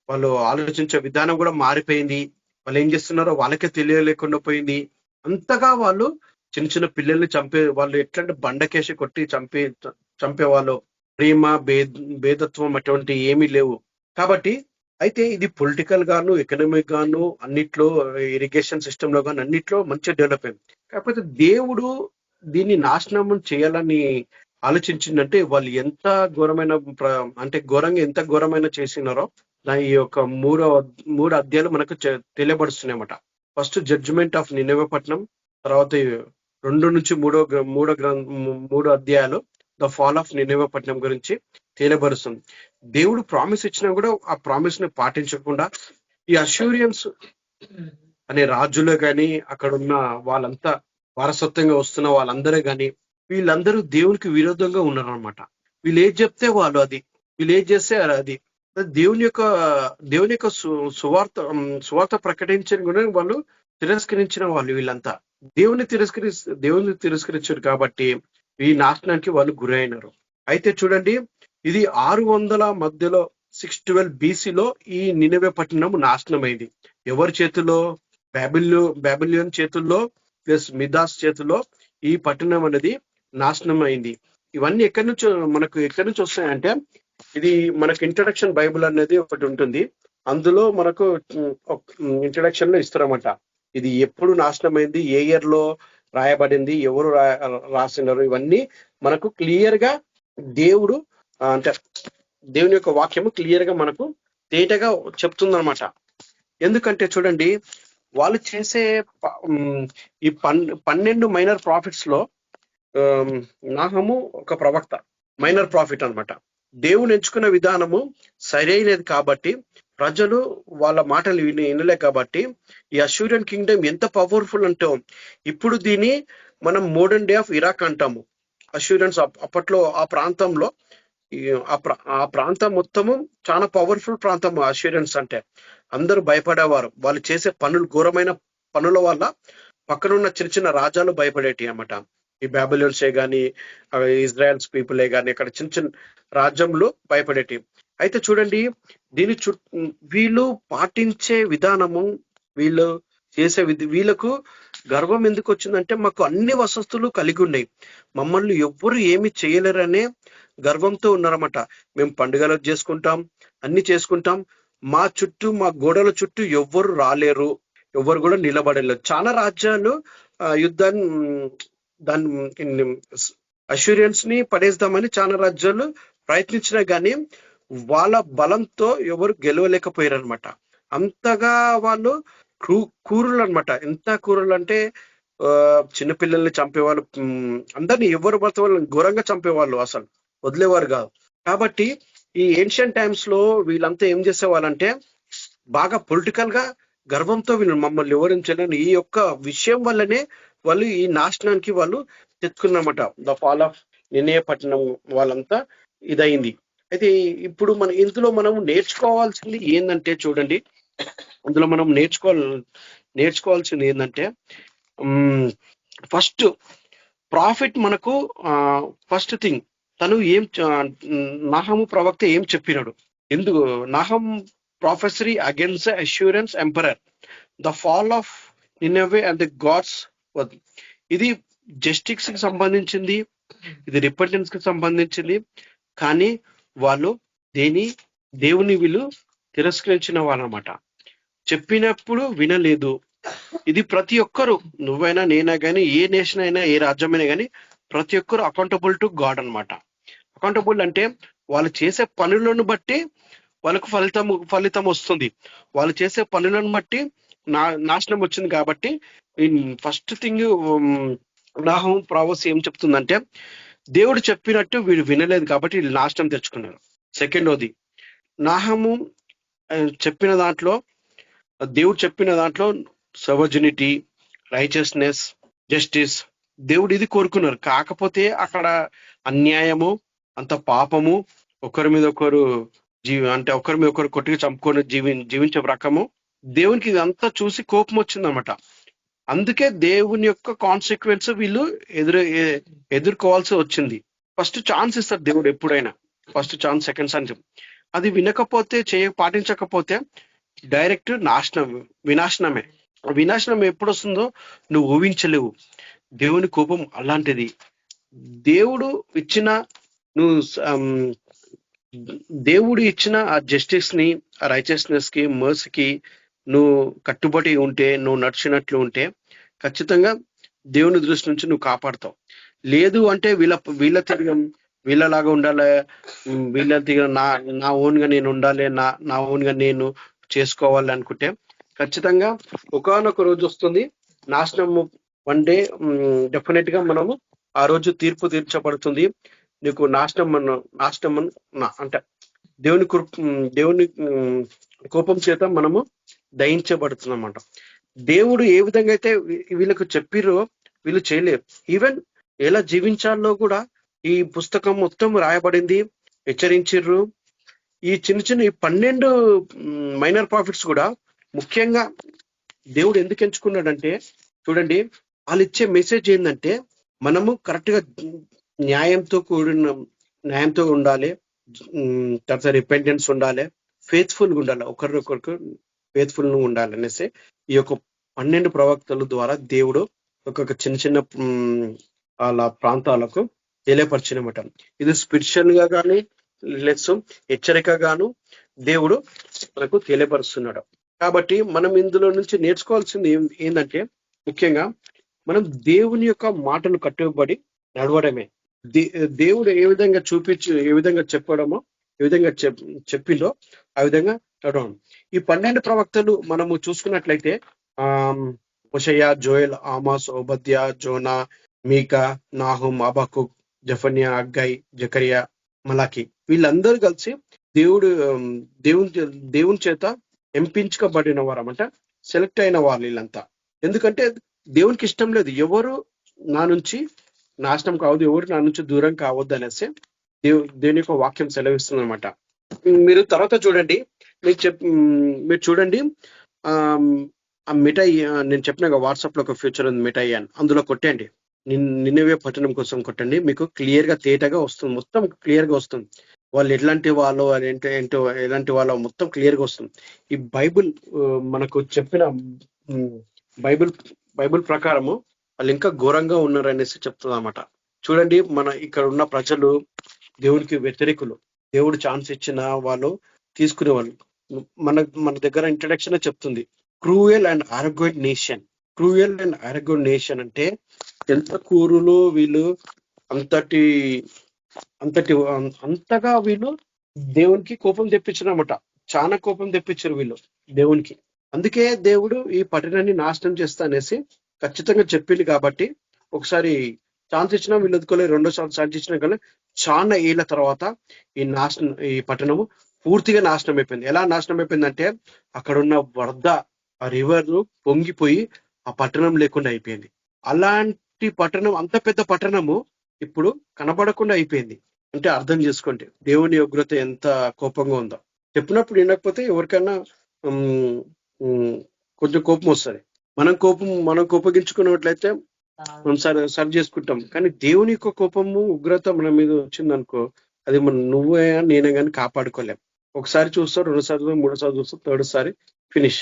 వాళ్ళు ఆలోచించే విధానం కూడా మారిపోయింది. వాళ్ళు ఏం చేస్తున్నారో వాళ్ళకే తెలియలేకుండా పోయింది. అంతగా వాళ్ళు చిన్న చిన్న పిల్లల్ని వాళ్ళు ఎట్లంటే బండకేసి కొట్టి చంపేవాళ్ళు. ప్రేమ భేదత్వం అటువంటి ఏమీ లేవు. కాబట్టి అయితే ఇది పొలిటికల్ గాను, ఎకనామిక్ గాను, అన్నిట్లో, ఇరిగేషన్ సిస్టమ్ లో గాను అన్నిట్లో మంచిగా డెవలప్ అయింది. కాకపోతే దేవుడు దీన్ని నాశనం చేయాలని ఆలోచించిందంటే, వాళ్ళు ఎంత ఘోరమైన ఎంత ఘోరమైన చేసినారో ఈ యొక్క 3 అధ్యాయాలు మనకు తెలియబడుతున్నాయన్నమాట. ఫస్ట్ జడ్జిమెంట్ ఆఫ్ నినెవె పట్టణం, తర్వాత 2 నుంచి 3 అధ్యాయాలు ద ఫాల్ ఆఫ్ నినెవె పట్టణం గురించి తెలియబరుస్తుంది. దేవుడు ప్రామిస్ ఇచ్చినా కూడా ఆ ప్రామిస్ ని పాటించకుండా ఈ అష్యూరియన్స్ అనే రాజులు కానీ, అక్కడ ఉన్న వాళ్ళంతా వారసత్వంగా వస్తున్న వాళ్ళందరూ కానీ, వీళ్ళందరూ దేవునికి విరోధంగా ఉన్నారనమాట. వీళ్ళు ఏది చెప్తే వాళ్ళు అది, వీళ్ళు ఏది చేస్తే అది. దేవుని యొక్క సువార్త ప్రకటించని కూడా వాళ్ళు తిరస్కరించిన వాళ్ళు. వీళ్ళంతా దేవుని తిరస్కరించారు కాబట్టి ఈ నాశనానికి వాళ్ళు గురైనారు. అయితే చూడండి, ఇది 600 మధ్యలో 612 BCలో ఈ నినెవె పట్టణం నాశనం అయింది. ఎవరి చేతుల్లో? బాబిలియన్ చేతుల్లో ప్లస్ మిదాస్ చేతుల్లో ఈ పట్టణం అనేది నాశనం అయింది. ఇవన్నీ ఎక్కడి నుంచి వస్తాయంటే, ఇది మనకు ఇంట్రడక్షన్ బైబుల్ అనేది ఒకటి ఉంటుంది. అందులో మనకు ఇంట్రడక్షన్ లో ఇస్తారన్నమాట. ఇది ఎప్పుడు నాశనమైంది, ఏ ఇయర్ లో రాయబడింది, ఎవరు రాసినారు, ఇవన్నీ మనకు క్లియర్ గా దేవుడు అంటే దేవుని యొక్క వాక్యము క్లియర్ గా మనకు తేటగా చెప్తుందన్నమాట. ఎందుకంటే చూడండి, వాళ్ళు చేసే ఈ 12 మైనర్ ప్రాఫిట్స్ లో నాహము ఒక ప్రవక్త, మైనర్ ప్రాఫిట్ అన్నమాట. దేవుని ఎంచుకున్న విధానము సరైనది కాబట్టి ప్రజలు వాళ్ళ మాటలు వినలే కాబట్టి ఈ అష్యూరియన్ కింగ్డమ్ ఎంత పవర్ఫుల్ అంటే ఇప్పుడు దీన్ని మనం మోడర్న్ డే ఆఫ్ ఇరాక్ అంటాము. అష్యూరియన్స్ అప్పట్లో ఆ ప్రాంతంలో ఆ ప్రాంతం మొత్తము చాలా పవర్ఫుల్ ప్రాంతం. అష్యూరియన్స్ అంటే అందరూ భయపడేవారు. వాళ్ళు చేసే ఘోరమైన పనుల వల్ల పక్కనున్న చిన్న చిన్న రాజ్యాలు భయపడేటి అన్నమాట. ఈ బాబిలోన్సే గాని, ఇజ్రాయల్స్ పీపులే గాని, అక్కడ చిన్న చిన్న రాజ్యంలో భయపడేటి. అయితే చూడండి, దీని వీళ్ళు పాటించే విధానము, వీళ్ళు చేసే వీళ్ళకు గర్వం ఎందుకు వచ్చిందంటే, మాకు అన్ని వసతులు కలిగి ఉన్నాయి, మమ్మల్ని ఎవ్వరు ఏమి చేయలేరనే గర్వంతో ఉన్నారన్నమాట. మేము పండుగలు చేసుకుంటాం, అన్ని చేసుకుంటాం, మా చుట్టూ, మా గోడల చుట్టూ ఎవ్వరు రాలేరు, ఎవ్వరు కూడా నిలబడలేరు. చాలా రాజ్యాలు యుద్ధాన్ని దాన్ని అష్యూరియన్స్ ని పడేద్దామని చాలా రాజ్యాలు ప్రయత్నించినా గానీ వాళ్ళ బలంతో ఎవరు గెలవలేకపోయారు అనమాట. అంతగా వాళ్ళు క్రూరులు అనమాట. ఎంత క్రూరులు అంటే చిన్నపిల్లల్ని చంపేవాళ్ళు, అందరినీ ఎవరు పడితే వాళ్ళని ఘోరంగా చంపేవాళ్ళు, అసలు వదిలేవారు కాదు. కాబట్టి ఈ ఏన్షియన్ టైమ్స్ లో వీళ్ళంతా ఏం చేసేవాళ్ళంటే బాగా పొలిటికల్ గా గర్వంతో వీళ్ళు మమ్మల్ని వివరించాలని ఈ యొక్క విషయం వల్లనే వాళ్ళు ఈ నాశనానికి వాళ్ళు తెచ్చుకున్నమాట. ద ఫాల్ ఆఫ్ నినే పట్టణం వాళ్ళంతా ఇదైంది. అయితే ఇప్పుడు ఇందులో మనం నేర్చుకోవాల్సింది ఏంటంటే చూడండి, అందులో మనం నేర్చుకోవాల్సింది ఏంటంటే ఫస్ట్ ప్రాఫిట్ మనకు ఫస్ట్ థింగ్ తను నాహము ప్రవక్త ఏం చెప్పినాడు. ఎందుకు Nahum prophecy against Assyrian emperor, the fall of Nineveh and the gods. ఇది జస్టిస్ కి సంబంధించింది, ఇది రిపెంటెన్స్ కి సంబంధించింది. కానీ వాళ్ళు దేవుని వీళ్ళు తిరస్కరించిన వాళ్ళనమాట. చెప్పినప్పుడు వినలేదు. ఇది ప్రతి ఒక్కరు, నువ్వైనా నేనా కానీ, ఏ నేషన్ అయినా, ఏ రాజ్యమైనా కానీ, ప్రతి ఒక్కరు అకౌంటబుల్ టు గాడ్ అనమాట. అకౌంటబుల్ అంటే వాళ్ళు చేసే పనులను బట్టి వాళ్ళకు ఫలితం వస్తుంది. వాళ్ళు చేసే పనులను బట్టి నాశనం వచ్చింది. కాబట్టి ఫస్ట్ థింగ్ నాహం ప్రావెస్ ఏం చెప్తుందంటే, దేవుడు చెప్పినట్టు వీడు వినలేదు కాబట్టి వీళ్ళు నాశనం తెచ్చుకున్నారు. సెకండోది, నాహము చెప్పిన దాంట్లో, దేవుడు చెప్పిన దాంట్లో సర్వజనిటీ, రైచియస్నెస్, జస్టిస్, దేవుడు ఇది కోరుకున్నారు. కాకపోతే అక్కడ అన్యాయము, అంత పాపము, ఒకరి మీద ఒకరు ఒకరి మీద ఒకరు కొట్టుకు చంపుకొని జీవించే రకము, దేవునికి ఇదంతా చూసి కోపం వచ్చిందన్నమాట. అందుకే దేవుని యొక్క కాన్సిక్వెన్స్ వీళ్ళు ఎదుర్కోవాల్సి వచ్చింది. ఫస్ట్ ఛాన్స్ ఇస్తారు దేవుడు ఎప్పుడైనా, ఫస్ట్ ఛాన్స్, సెకండ్ ఛాన్స్. అది వినకపోతే, పాటించకపోతే డైరెక్ట్ వినాశనమే. వినాశనం ఎప్పుడు వస్తుందో నువ్వు ఊహించలేవు. దేవుని కోపం అలాంటిది. దేవుడు ఇచ్చిన ఆ జస్టిస్ ని, ఆ రైచియస్నెస్ కి, మర్సీకి నువ్వు కట్టుబడి ఉంటే, నువ్వు నడిచినట్లు ఉంటే ఖచ్చితంగా దేవుని దృష్టి నుంచి నువ్వు కాపాడుతావు. లేదు అంటే వీళ్ళలాగా ఉండాలి, వీళ్ళ నా ఓన్ గా నేను ఉండాలి, నా ఓన్ గా నేను చేసుకోవాలి అనుకుంటే ఖచ్చితంగా ఒకానొక రోజు వస్తుంది నాశనము. వన్ డే డెఫినెట్ గా మనము ఆ రోజు తీర్పు తీర్చబడుతుంది. నీకు నాశనం అంటే దేవుని కోపం చేత మనము దయించబడుతుందన్నమాట. దేవుడు ఏ విధంగా అయితే వీళ్ళకు చెప్పిరో వీళ్ళు చేయలేరు. ఈవెన్ ఎలా జీవించాలో కూడా ఈ పుస్తకం మొత్తం రాయబడింది, హెచ్చరించిర్రు. ఈ చిన్న 12 మైనర్ ప్రాఫిట్స్ కూడా ముఖ్యంగా దేవుడు ఎందుకు ఎంచుకున్నాడంటే, చూడండి, వాళ్ళు ఇచ్చే మెసేజ్ ఏంటంటే, మనము కరెక్ట్ గా న్యాయంతో ఉండాలి, తర్వాత రిపెంటెన్స్ ఉండాలి, ఫేత్ఫుల్గా ఉండాలి, ఒకరికొకరికి ఫేత్ఫుల్ గా ఉండాలి అనేసి ఈ యొక్క 12 ప్రవక్తల ద్వారా దేవుడు ఒక్కొక్క చిన్న వాళ్ళ ప్రాంతాలకు తెలియపరిచినమాట. ఇది స్పిరిచువల్ గా కానీ, లెస్ హెచ్చరికగాను దేవుడు మనకు తెలియపరుస్తున్నాడు. కాబట్టి మనం ఇందులో నుంచి నేర్చుకోవాల్సింది ఏంటంటే ముఖ్యంగా మనం దేవుని యొక్క మాటలు కట్టుబడి నడవడమే. దేవుడు ఏ విధంగా ఏ విధంగా చెప్పడమో ఏ విధంగా చెప్పిందో ఆ విధంగా నడవడం. ఈ 12 ప్రవక్తలు మనము చూసుకున్నట్లయితే హోషేయ, జోయల్, ఆమాస్, ఓబద్యా, జోనా, మీకా, నాహుం, హబక్కూక్, జెఫన్యా, హగ్గై, జకరియా, మలాకి వీళ్ళందరూ కలిసి దేవుని చేత ఎంపించబడిన వారమంట, సెలెక్ట్ అయిన వాళ్ళు వీళ్ళంతా. ఎందుకంటే దేవునికి ఇష్టం లేదు ఎవరు నా నుంచి నాశనం కావద్దు, ఎవరు నా నుంచి దూరం కావద్దు అనేసి దేవుని యొక్క వాక్యం సెలవిస్తుంది అనమాట. మీరు తర్వాత చూడండి, మీరు చూడండి ఆ మిఠాయి నేను చెప్పిన వాట్సాప్ లో ఒక ఫ్యూచర్ ఉంది మిఠాయి అని, అందులో కొట్టండి, నిన్నవే పట్టణం కోసం కొట్టండి, మీకు క్లియర్ గా తేటగా వస్తుంది, మొత్తం క్లియర్ గా వస్తుంది. వాళ్ళు ఎట్లాంటి వాళ్ళు ఏంటో ఎలాంటి వాళ్ళో మొత్తం క్లియర్ గా వస్తుంది. ఈ బైబుల్ మనకు చెప్పిన బైబుల్ ప్రకారము వాళ్ళు ఇంకా ఘోరంగా ఉన్నారు అనేసి చెప్తుంది అన్నమాట. చూడండి, మన ఇక్కడ ఉన్న ప్రజలు దేవునికి వ్యతిరేకులు. దేవుడు ఛాన్స్ ఇచ్చిన వాళ్ళు తీసుకునే వాళ్ళు. మన దగ్గర ఇంట్రడక్షన్ చెప్తుంది, cruel and arrogant nation. Cruel and arrogant nation అంటే ఎంత కూరులు వీళ్ళు, అంతగా వీళ్ళు దేవునికి కోపం తెప్పించారన్నమాట. చాలా కోపం తెప్పించారు వీళ్ళు దేవునికి. అందుకే దేవుడు ఈ పట్టణాన్ని నాశనం చేస్తా అనేసి ఖచ్చితంగా చెప్పింది. కాబట్టి ఒకసారి ఛాన్స్ ఇచ్చినా వీళ్ళు ఎదుకోలేదు, రెండోసారి ఛాన్స్ ఇచ్చినా కానీ చాలా ఏళ్ళ తర్వాత ఈ పట్టణము పూర్తిగా నాశనం అయిపోయింది. ఎలా నాశనం అయిపోయిందంటే అక్కడున్న వరద, ఆ రివర్ పొంగిపోయి ఆ పట్టణం లేకుండా అయిపోయింది. అలాంటి పట్టణం, అంత పెద్ద పట్టణము ఇప్పుడు కనబడకుండా అయిపోయింది. అంటే అర్థం చేసుకోండి దేవుని ఉగ్రత ఎంత కోపంగా ఉందో. చెప్పినప్పుడు వినకపోతే ఎవరికైనా కొంచెం కోపం వస్తుంది. మనం కోపగించుకున్నట్లయితే మనం సరి చేసుకుంటాం. కానీ దేవుని యొక్క కోపము ఉగ్రత మన మీద వచ్చిందనుకో, అది నువ్వే నేనే కానీ కాపాడుకోలేం. ఒకసారి చూస్తావు, రెండోసారి, మూడోసారి చూస్తావు, థర్డ్ సారి ఫినిష్.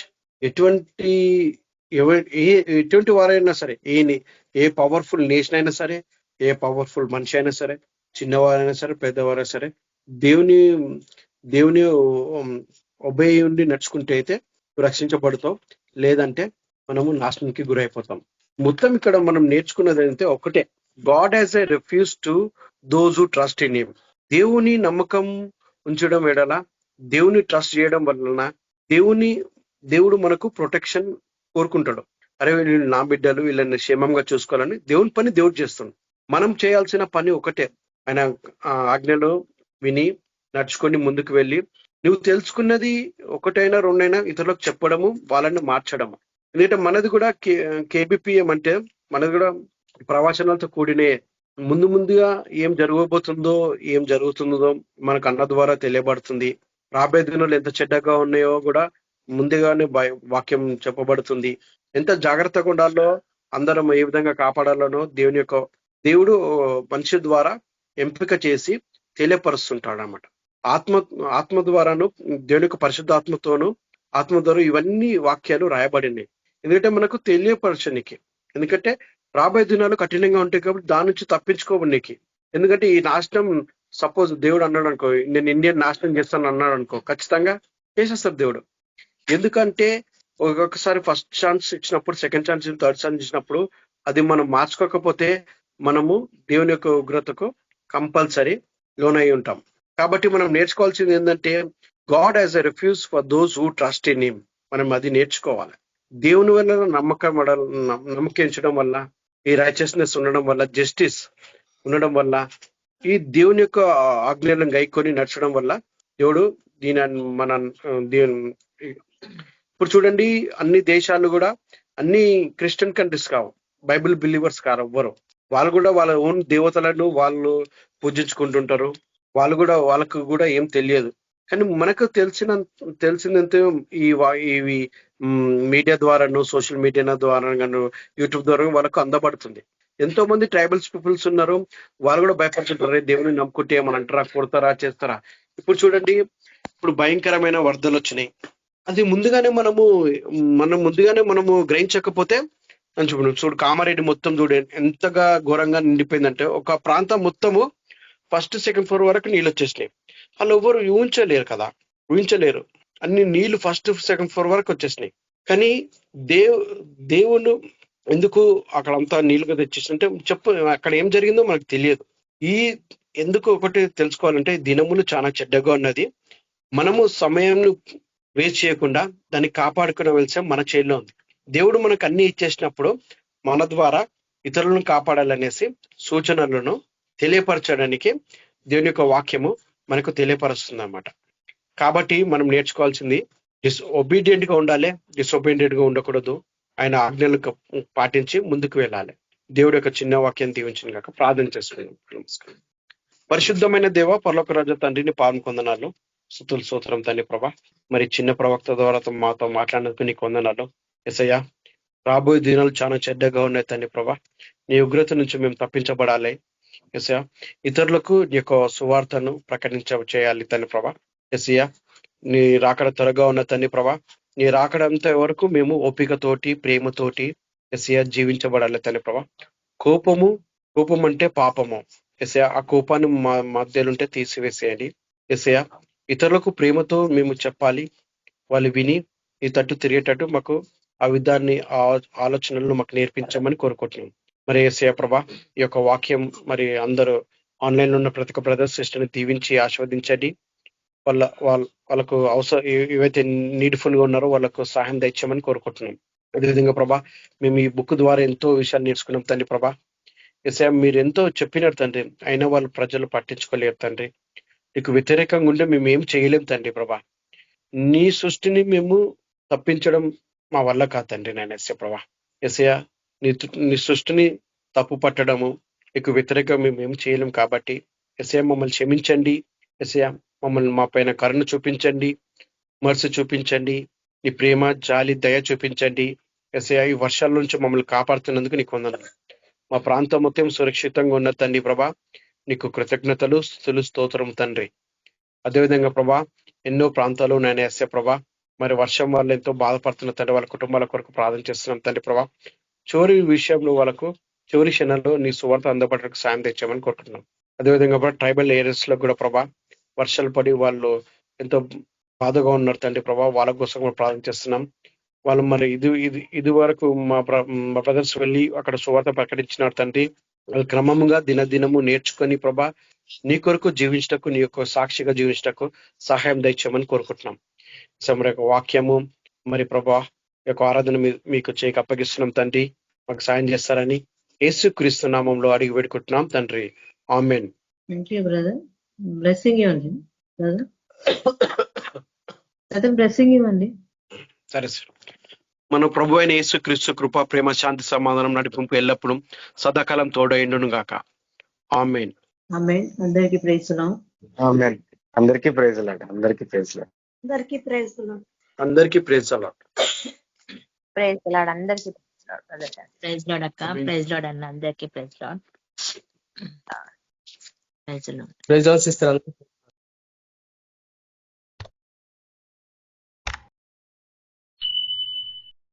ఎటువంటి వారైనా సరే, ఏ పవర్ఫుల్ నేషన్ అయినా సరే, ఏ పవర్ఫుల్ మనిషి అయినా సరే, చిన్నవారైనా సరే, పెద్దవారైనా సరే, దేవుని ఒబే ఉండి నడుచుకుంటే అయితే రక్షించబడతాం, లేదంటే మనము నాశనానికి గురైపోతాం. మొత్తం ఇక్కడ మనం నేర్చుకున్నది అయితే ఒకటే, God has a refuse to those who trust in him. దేవుని నమ్మకం ఉంచడం ఎడల, దేవుని ట్రస్ట్ చేయడం వలన దేవుడు మనకు ప్రొటెక్షన్ కోరుకుంటాడు. అరే వీళ్ళు నా బిడ్డలు, వీళ్ళని క్షేమంగా చూసుకోవాలని దేవుని పని దేవుడు చేస్తాడు. మనం చేయాల్సిన పని ఒకటే, ఆయన ఆజ్ఞలు విని నడుచుకొని ముందుకు వెళ్ళి, నువ్వు తెలుసుకున్నది ఒకటైనా రెండైనా ఇతరులకు చెప్పడము, వాళ్ళని మార్చడము. ఎందుకంటే మనది కూడా కేబిపిఎం అంటే మనది కూడా ప్రవచనాలతో కూడినే. ముందుగా ఏం జరగబోతుందో, ఏం జరుగుతుందో మనకు అన్న ద్వారా తెలియబడుతుంది. రాబోయే దినాలు ఎంత చెడ్డగా ఉన్నాయో కూడా ముందుగానే వాక్యం చెప్పబడుతుంది. ఎంత జాగ్రత్తగా ఉండాలో, అందరం ఏ విధంగా కాపాడాలనో దేవుడు మనిషి ద్వారా ఎంపిక చేసి తెలియపరుస్తుంటాడు అన్నమాట. ఆత్మ ద్వారాను, దేవుని యొక్క పరిశుద్ధ ఆత్మ ద్వారా ఇవన్నీ వాక్యాలు రాయబడినాయి. ఎందుకంటే మనకు తెలియపరచనికి. ఎందుకంటే రాబోయే దినాలు కఠినంగా ఉంటాయి కాబట్టి దాని నుంచి తప్పించుకోవడానికి. ఎందుకంటే ఈ నాశనం, సపోజ్ దేవుడు అన్నాడు అనుకో, నేను ఇండియన్ నాశనం చేస్తాను అన్నాడు అనుకో, ఖచ్చితంగా చేసేస్తాడు దేవుడు. ఎందుకంటే ఒక్కొక్కసారి ఫస్ట్ ఛాన్స్ ఇచ్చినప్పుడు, సెకండ్ ఛాన్స్, థర్డ్ ఛాన్స్ ఇచ్చినప్పుడు అది మనం మార్చుకోకపోతే మనము దేవుని యొక్క ఉగ్రతకు కంపల్సరీ లోనై ఉంటాం. కాబట్టి మనం నేర్చుకోవాల్సింది ఏంటంటే, God has a refuse for those who trust in him. మనం అది నేర్చుకోవాలి. దేవుని వల్ల నమ్మకించడం వల్ల, ఈ రైచియస్నెస్ ఉండడం వల్ల, జస్టిస్ ఉండడం వల్ల, ఈ దేవుని యొక్క ఆజ్ఞలను గైకొని నడచడం వల్ల దేవుడు ఇప్పుడు చూడండి, అన్ని దేశాలు కూడా అన్ని క్రిస్టియన్ కంట్రీస్ కావు, బైబిల్ బిలీవర్స్ కారు ఎవ్వరు. వాళ్ళు కూడా వాళ్ళ ఓన్ దేవతలను వాళ్ళు పూజించుకుంటుంటారు. వాళ్ళకు కూడా ఏం తెలియదు. కానీ మనకు తెలిసినంత ఇవి మీడియా ద్వారాను, సోషల్ మీడియా ద్వారా, యూట్యూబ్ ద్వారా వాళ్ళకు అందబడుతుంది. ఎంతో మంది ట్రైబల్స్ పీపుల్స్ ఉన్నారు, వాళ్ళు కూడా భయపడుతుంటారు, దేవుని నమ్ముకుంటే ఏమని అంటారా, కొడతారా, చేస్తారా. ఇప్పుడు చూడండి, ఇప్పుడు భయంకరమైన వరదలు వచ్చినాయి. అది మనము గ్రహించకపోతే చూడు, కామారెడ్డి మొత్తం చూడు ఎంతగా ఘోరంగా నిండిపోయిందంటే, ఒక ప్రాంతం మొత్తము ఫస్ట్ సెకండ్ ఫ్లోర్ వరకు నీళ్ళు వచ్చేసినాయి. వాళ్ళు ఎవరు ఊహించలేరు. అన్ని నీళ్లు ఫస్ట్ సెకండ్ ఫ్లోర్ వరకు వచ్చేసినాయి. కానీ దేవుడు ఎందుకు అక్కడంతా నీళ్లుగా తెచ్చేసింటే చెప్పు, అక్కడ ఏం జరిగిందో మనకు తెలియదు. ఈ ఎందుకు ఒకటి తెలుసుకోవాలంటే దినములు చాలా చెడ్డగా ఉన్నది. మనము సమయం వేస్ట్ చేయకుండా దాన్ని కాపాడుకునే మన చేతిలో ఉంది. దేవుడు మనకు అన్ని ఇచ్చేసినప్పుడు మన ద్వారా ఇతరులను కాపాడాలనేసి సూచనలను తెలియపరచడానికి దేవుని యొక్క వాక్యము మనకు తెలియపరుస్తుంది అన్నమాట. కాబట్టి మనం నేర్చుకోవాల్సింది ఒబీడియంట్ గా ఉండాలి, డిసొబీడియంట్ గా ఉండకూడదు. ఆయన ఆజ్ఞలకు పాటించి ముందుకు వెళ్ళాలి. దేవుడి యొక్క చిన్న వాక్యం దీవించిన కాక ప్రార్థన చేసుకున్నాం. నమస్కారం. పరిశుద్ధమైన దేవ పరలోక రాజు తండ్రిని పాల్గొందనాలు, స్తుతులు స్తోత్రం తండ్రి ప్రభా. మరి చిన్న ప్రవక్త ద్వారా మాతో మాట్లాడినందుకు నీకు వందనాలు యేసయ్యా. రాబోయే దినాలు చాలా చెడ్డగా ఉన్నాయి తండ్రి ప్రభా. నీ ఉగ్రత నుంచి మేము తప్పించబడాలి యేసయ్యా. ఇతరులకు నీ యొక్క సువార్తను చేయాలి తండ్రి ప్రభా. యేసయ్యా, నీ రాకడ త్వరగా ఉన్న తండ్రి ప్రభా. నీ రాకడంత వరకు మేము ఓపికతోటి ప్రేమతోటి యేసయ్యా జీవించబడాలి తండ్రి ప్రభా. కోపం అంటే పాపము యేసయ్యా. ఆ కోపాన్ని మా మధ్యలుంటే తీసివేసేయండి యేసయ్యా. ఇతరులకు ప్రేమతో మేము చెప్పాలి, వాళ్ళు విని ఈ తట్టు తిరిగేటట్టు మాకు ఆ విధాన్ని ఆలోచనలను మాకు నేర్పించమని కోరుకుంటున్నాం. మరి యేసయ్య ప్రభా, ఈ యొక్క వాక్యం మరి అందరూ ఆన్లైన్ లో ఉన్న ప్రతి ఒక్క బ్రదర్స్ సిస్టర్ని దీవించి ఆస్వాదించండి. వాళ్ళకు అవసరం ఏవైతే నీడ్ఫుల్ గా ఉన్నారో వాళ్ళకు సహాయం దయచేయమని కోరుకుంటున్నాం. అదేవిధంగా ప్రభా, మేము ఈ బుక్ ద్వారా ఎంతో విషయాలు నేర్చుకున్నాం తండ్రి ప్రభా. యేసయ్య, మీరు ఎంతో చెప్పినారు తండ్రి, అయినా వాళ్ళు ప్రజలు పట్టించుకోలేరు తండ్రి. నీకు వ్యతిరేకంగా ఉంటే మేము ఏం చేయలేం తండ్రి ప్రభా. నీ సృష్టిని మేము తప్పించడం మా వల్ల కాదు తండ్రి నేను యేసయ్య ప్రభా. యేసయ్య, నీ సృష్టిని తప్పు పట్టడము నీకు వ్యతిరేకంగా మేము ఏం చేయలేం. కాబట్టి యేసయ్య మమ్మల్ని క్షమించండి యేసయ్య. మమ్మల్ని మా పైన కరుణ చూపించండి, మర్సి చూపించండి, నీ ప్రేమ జాలి దయ చూపించండి యేసయ్య. ఈ వర్షాల నుంచి మమ్మల్ని కాపాడుతున్నందుకు నీకు వందనాలు. మా ప్రాంతం మొత్తం సురక్షితంగా ఉన్న తండ్రి ప్రభా, నీకు కృతజ్ఞతలు స్తుతులు స్తోత్రం తండ్రి. అదేవిధంగా ప్రభా, ఎన్నో ప్రాంతాలు నేను యేసయ్య ప్రభా, మరి వర్షం వల్ల ఎంతో బాధపడుతున్న తండ్రి, వాళ్ళ కుటుంబాల కొరకు ప్రార్థన చేస్తున్నాం తండ్రి ప్రభా. చివరి విషయంలో వాళ్ళకు చివరి క్షణంలో నీ సువార్త అందుబాటుకు సాయం తెచ్చామని కోరుకుంటున్నాం. అదేవిధంగా ప్రభా, ట్రైబల్ ఏరియాస్ లో కూడా ప్రభా వర్షాలు పడి వాళ్ళు ఎంతో బాధగా ఉన్నారు తండ్రి ప్రభా. వాళ్ళ కోసం కూడా ప్రార్థన చేస్తున్నాం. వాళ్ళు మరి ఇది వరకు మా బ్రదర్స్ వెళ్ళి అక్కడ సువార్త ప్రకటించినారు తండ్రి. వాళ్ళు క్రమంగా దినదినము నేర్చుకొని ప్రభా నీ కొరకు జీవించటకు, నీ యొక్క సాక్షిగా జీవించటకు సహాయం దయచేయమని కోరుకుంటున్నాం. సమర యొక్క వాక్యము మరి ప్రభా యొక్క ఆరాధన మీకు చేయక అప్పగిస్తున్నాం తండ్రి. మాకు సాయం చేస్తారని యేసుక్రీస్తు నామంలో అడిగి పెట్టుకుంటున్నాం తండ్రి. Amen. Thank you brother. Blessing ఇవ్వండి బ్రదర్. అదే బ్లెస్సింగ్ ఇవ్వండి. సరే సార్. మన ప్రభు అయిన యేసుక్రీస్తు కృప, ప్రేమ, శాంతి, సమాధానం, నడిపింపు ఎల్లప్పుడూ సదాకాలం తోడైండును గాక. ఆమేన్. ఆమేన్. అందరికీ ప్రైజ్ లార్డ్. ఆమేన్. అందరికీ ప్రైజ్ లార్డ్. అందరికీ ప్రైజ్ లార్డ్. అందరికీ ప్రైజ్ లార్డ్. అందరికీ ప్రైజ్ లార్డ్. Praise Lord. అందరికీ ప్రైజ్ లార్డ్ అక్క. ప్రైజ్ లార్డ్ అన్న. అందరికీ praise Lord. Praise Lord. Praise Lord sister.